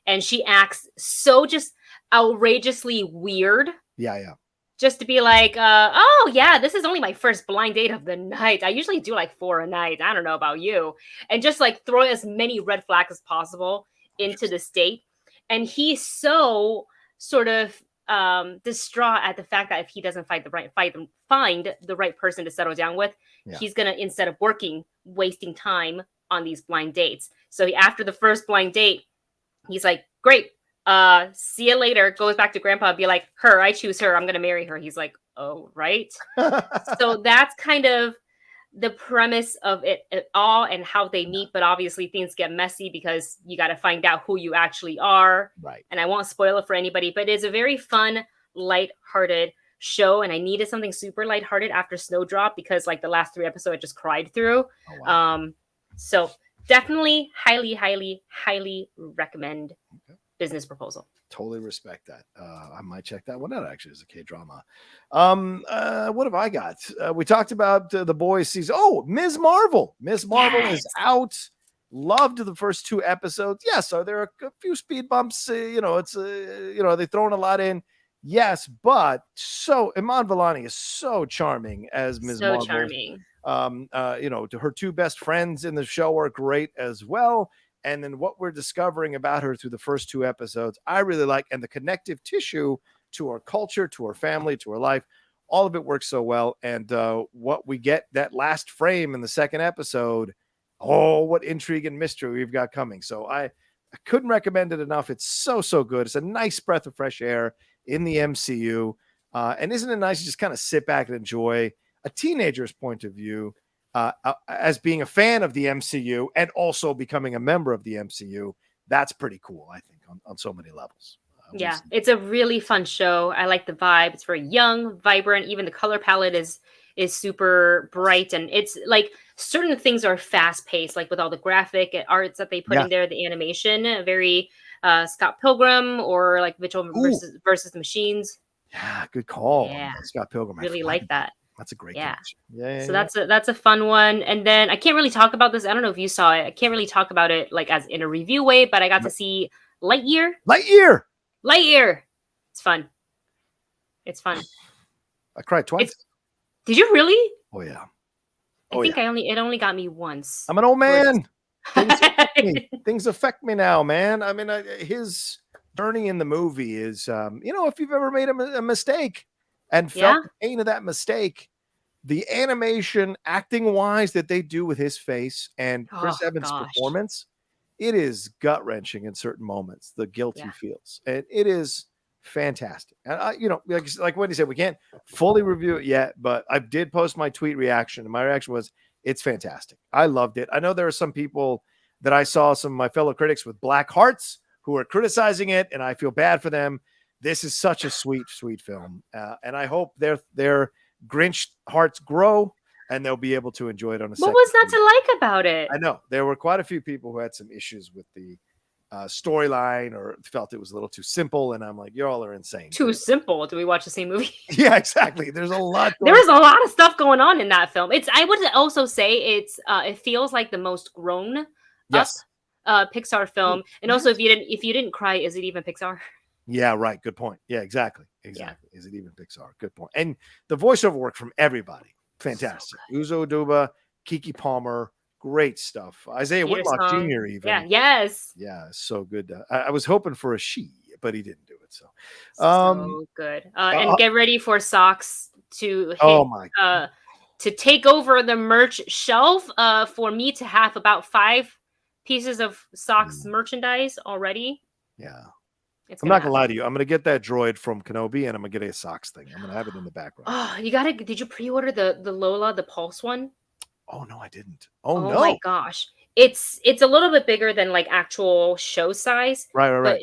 And she acts so just outrageously weird. Yeah. Just to be like, oh, yeah, this is only my first blind date of the night. I usually do like 4 a night. I don't know about you. And just like throw as many red flags as possible into this date. And he's so sort of distraught at the fact that if he doesn't find the right person to settle down with, he's going to, instead of working, wasting time on these blind dates. So after the first blind date, he's like, great. See you later. Goes back to grandpa and be like, I choose her. I'm going to marry her. He's like, oh, right. So that's kind of the premise of it all and how they meet. But obviously things get messy because you got to find out who you actually are. Right. And I won't spoil it for anybody, but it's a very fun, lighthearted show. And I needed something super lighthearted after Snowdrop because like the last 3 episodes I just cried through. Oh, wow. So definitely highly recommend Business Proposal. Totally respect that. I might check that one out actually as a K-drama. What have I got? We talked about The Boys season. Oh, Ms. Marvel. Ms. Marvel is out. Loved the first 2 episodes. Yes, are there a few speed bumps? It's they throwing a lot in. Yes, but Iman Vellani is so charming as Ms. Marvel. So charming. Her 2 best friends in the show are great as well. And then what we're discovering about her through the first 2 episodes, I really like. And the connective tissue to her culture, to her family, to her life, all of it works so well. And what we get, that last frame in the 2nd episode, what intrigue and mystery we've got coming. So I couldn't recommend it enough. It's so good. It's a nice breath of fresh air in the MCU. And isn't it nice to just kind of sit back and enjoy a teenager's point of view as being a fan of the MCU and also becoming a member of the MCU. That's pretty cool, I think, on so many levels. It's a really fun show. I like the vibe. It's very young, vibrant. Even the color palette is is super bright, and it's like certain things are fast paced, like with all the graphic arts that they put in there, the animation, very Scott Pilgrim or like Mitchell versus the Machines. Yeah, good call. Yeah, Scott Pilgrim. Really like that. That's a great connection. So that's a fun one. And then I can't really talk about this. I don't know if you saw it. I can't really talk about it like as in a review way, but I got to see Lightyear. It's fun. It's fun. I cried twice. Did you really? Oh yeah. I think it only got me once. I'm an old man. Things affect me now, man. I mean, his journey in the movie is, if you've ever made a mistake and felt the pain of that mistake, the animation, acting wise, that they do with his face and Chris Evans' performance, it is gut wrenching in certain moments. The guilt he feels, and it is fantastic. And like Wendy said, we can't fully review it yet, but I did post my tweet reaction, and my reaction was, it's fantastic. I loved it. I know there are some people that I saw, some of my fellow critics with black hearts, who are criticizing it, and I feel bad for them. This is such a sweet, sweet film, and I hope their Grinch hearts grow, and they'll be able to enjoy it on a second. What was not to like about it? I know there were quite a few people who had some issues with the storyline, or felt it was a little too simple, and I'm like, you all are insane. Too simple? Do we watch the same movie? Yeah, exactly. There's a lot. There was a lot of stuff going on in that film. I would also say it feels like the most grown up Pixar film. And also, if you didn't cry, is it even Pixar? Yeah, right. Good point. Yeah, exactly. Yeah. Is it even Pixar? Good point. And the voiceover work from everybody, fantastic. So Uzo Aduba, Keke Palmer, great stuff. Isaiah Whitlock Jr. even. Yeah, so good. I was hoping for a she, but he didn't do it. So good. And get ready for socks to hit. Oh my God. To take over the merch shelf. For me to have about 5 pieces of socks merchandise already. Yeah. I'm not gonna lie to you. I'm gonna get that droid from Kenobi, and I'm gonna get a socks thing. I'm gonna have it in the background. Oh, did you pre-order the Lola, the Pulse one? Oh no, I didn't. Oh no. My gosh. It's a little bit bigger than like actual show size. Right. But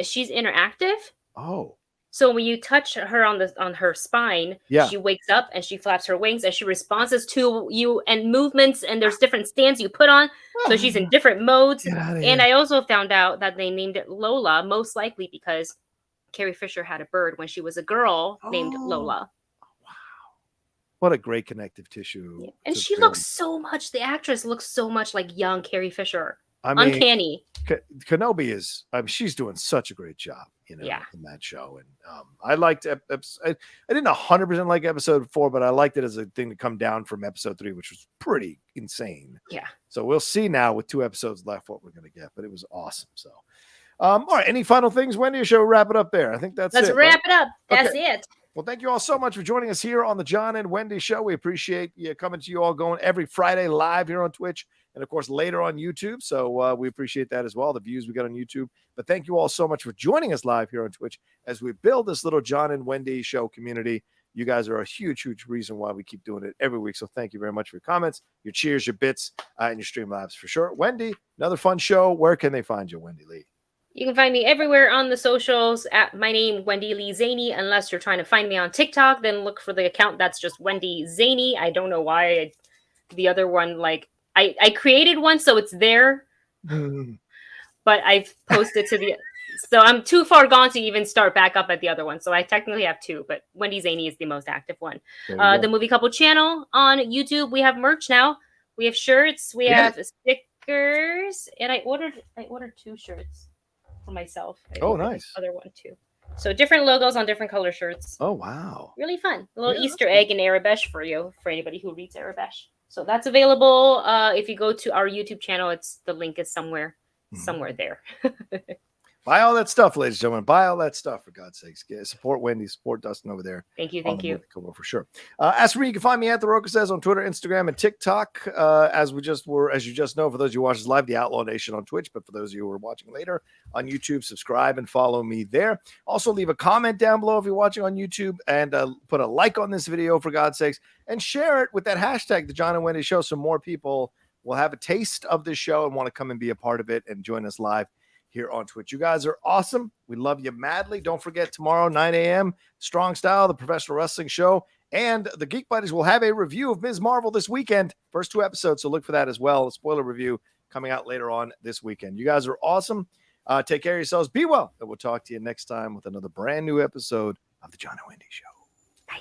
she's interactive. Oh. So when you touch her on her spine, she wakes up and she flaps her wings and she responds to you and movements, and there's different stands you put on. So she's in different modes. And I also found out that they named it Lola, most likely because Carrie Fisher had a bird when she was a girl named Lola. Wow. What a great connective tissue. And she looks so much, the actress looks so much like young Carrie Fisher. I mean, uncanny. Kenobi is, she's doing such a great job, in that show. And I liked, I didn't 100% like episode 4, but I liked it as a thing to come down from episode 3, which was pretty insane. Yeah. So we'll see now with 2 episodes left what we're going to get, but it was awesome. So, all right. Any final things, Wendy? Shall we wrap it up there? I think that's it. Let's wrap it up. That's it. Well, thank you all so much for joining us here on the John and Wendy Show. We appreciate you coming to you all, going every Friday live here on Twitch, and of course later on YouTube. So we appreciate that as well, the views we got on YouTube. But thank you all so much for joining us live here on Twitch as we build this little John and Wendy Show community. You guys are a huge, huge reason why we keep doing it every week. So thank you very much for your comments, your cheers, your bits, and your Streamlabs for sure. Wendy, another fun show. Where can they find you, Wendy Lee? You can find me everywhere on the socials at my name, Wendy Lee Zaney. Unless you're trying to find me on TikTok, then look for the account that's just Wendy Zaney. I don't know why the other one, like, I created one, so it's there. But I've posted to the... So I'm too far gone to even start back up at the other one. So I technically have 2, but Wendy Zaney is the most active one. The Movie Couple channel on YouTube. We have merch now. We have shirts. We have stickers. And I ordered 2 shirts for myself. Nice. Other one too. So different logos on different color shirts. Oh wow. Really fun. A little Easter egg in Arabesh for you, for anybody who reads Arabesh. So that's available. If you go to our YouTube channel, the link is somewhere there. Buy all that stuff, ladies and gentlemen. Buy all that stuff, for God's sakes. Support Wendy, support Dustin over there. Thank you. For sure. As for me, you can find me at The Rocha Says on Twitter, Instagram, and TikTok. As you just know, for those of you who watch us live, the Outlaw Nation on Twitch. But for those of you who are watching later on YouTube, subscribe and follow me there. Also, leave a comment down below if you're watching on YouTube, and put a like on this video, for God's sakes, and share it with that hashtag, The John and Wendy Show, so more people will have a taste of this show and want to come and be a part of it and join us live here on Twitch. You guys are awesome. We love you madly. Don't forget, tomorrow, 9 a.m., Strong Style, the professional wrestling show, And the Geek Buddies will have a review of Ms. Marvel this weekend. First 2 episodes, so look for that as well. A spoiler review coming out later on this weekend. You guys are awesome. Take care of yourselves. Be well. And we'll talk to you next time with another brand new episode of the John and Wendy Show. Bye.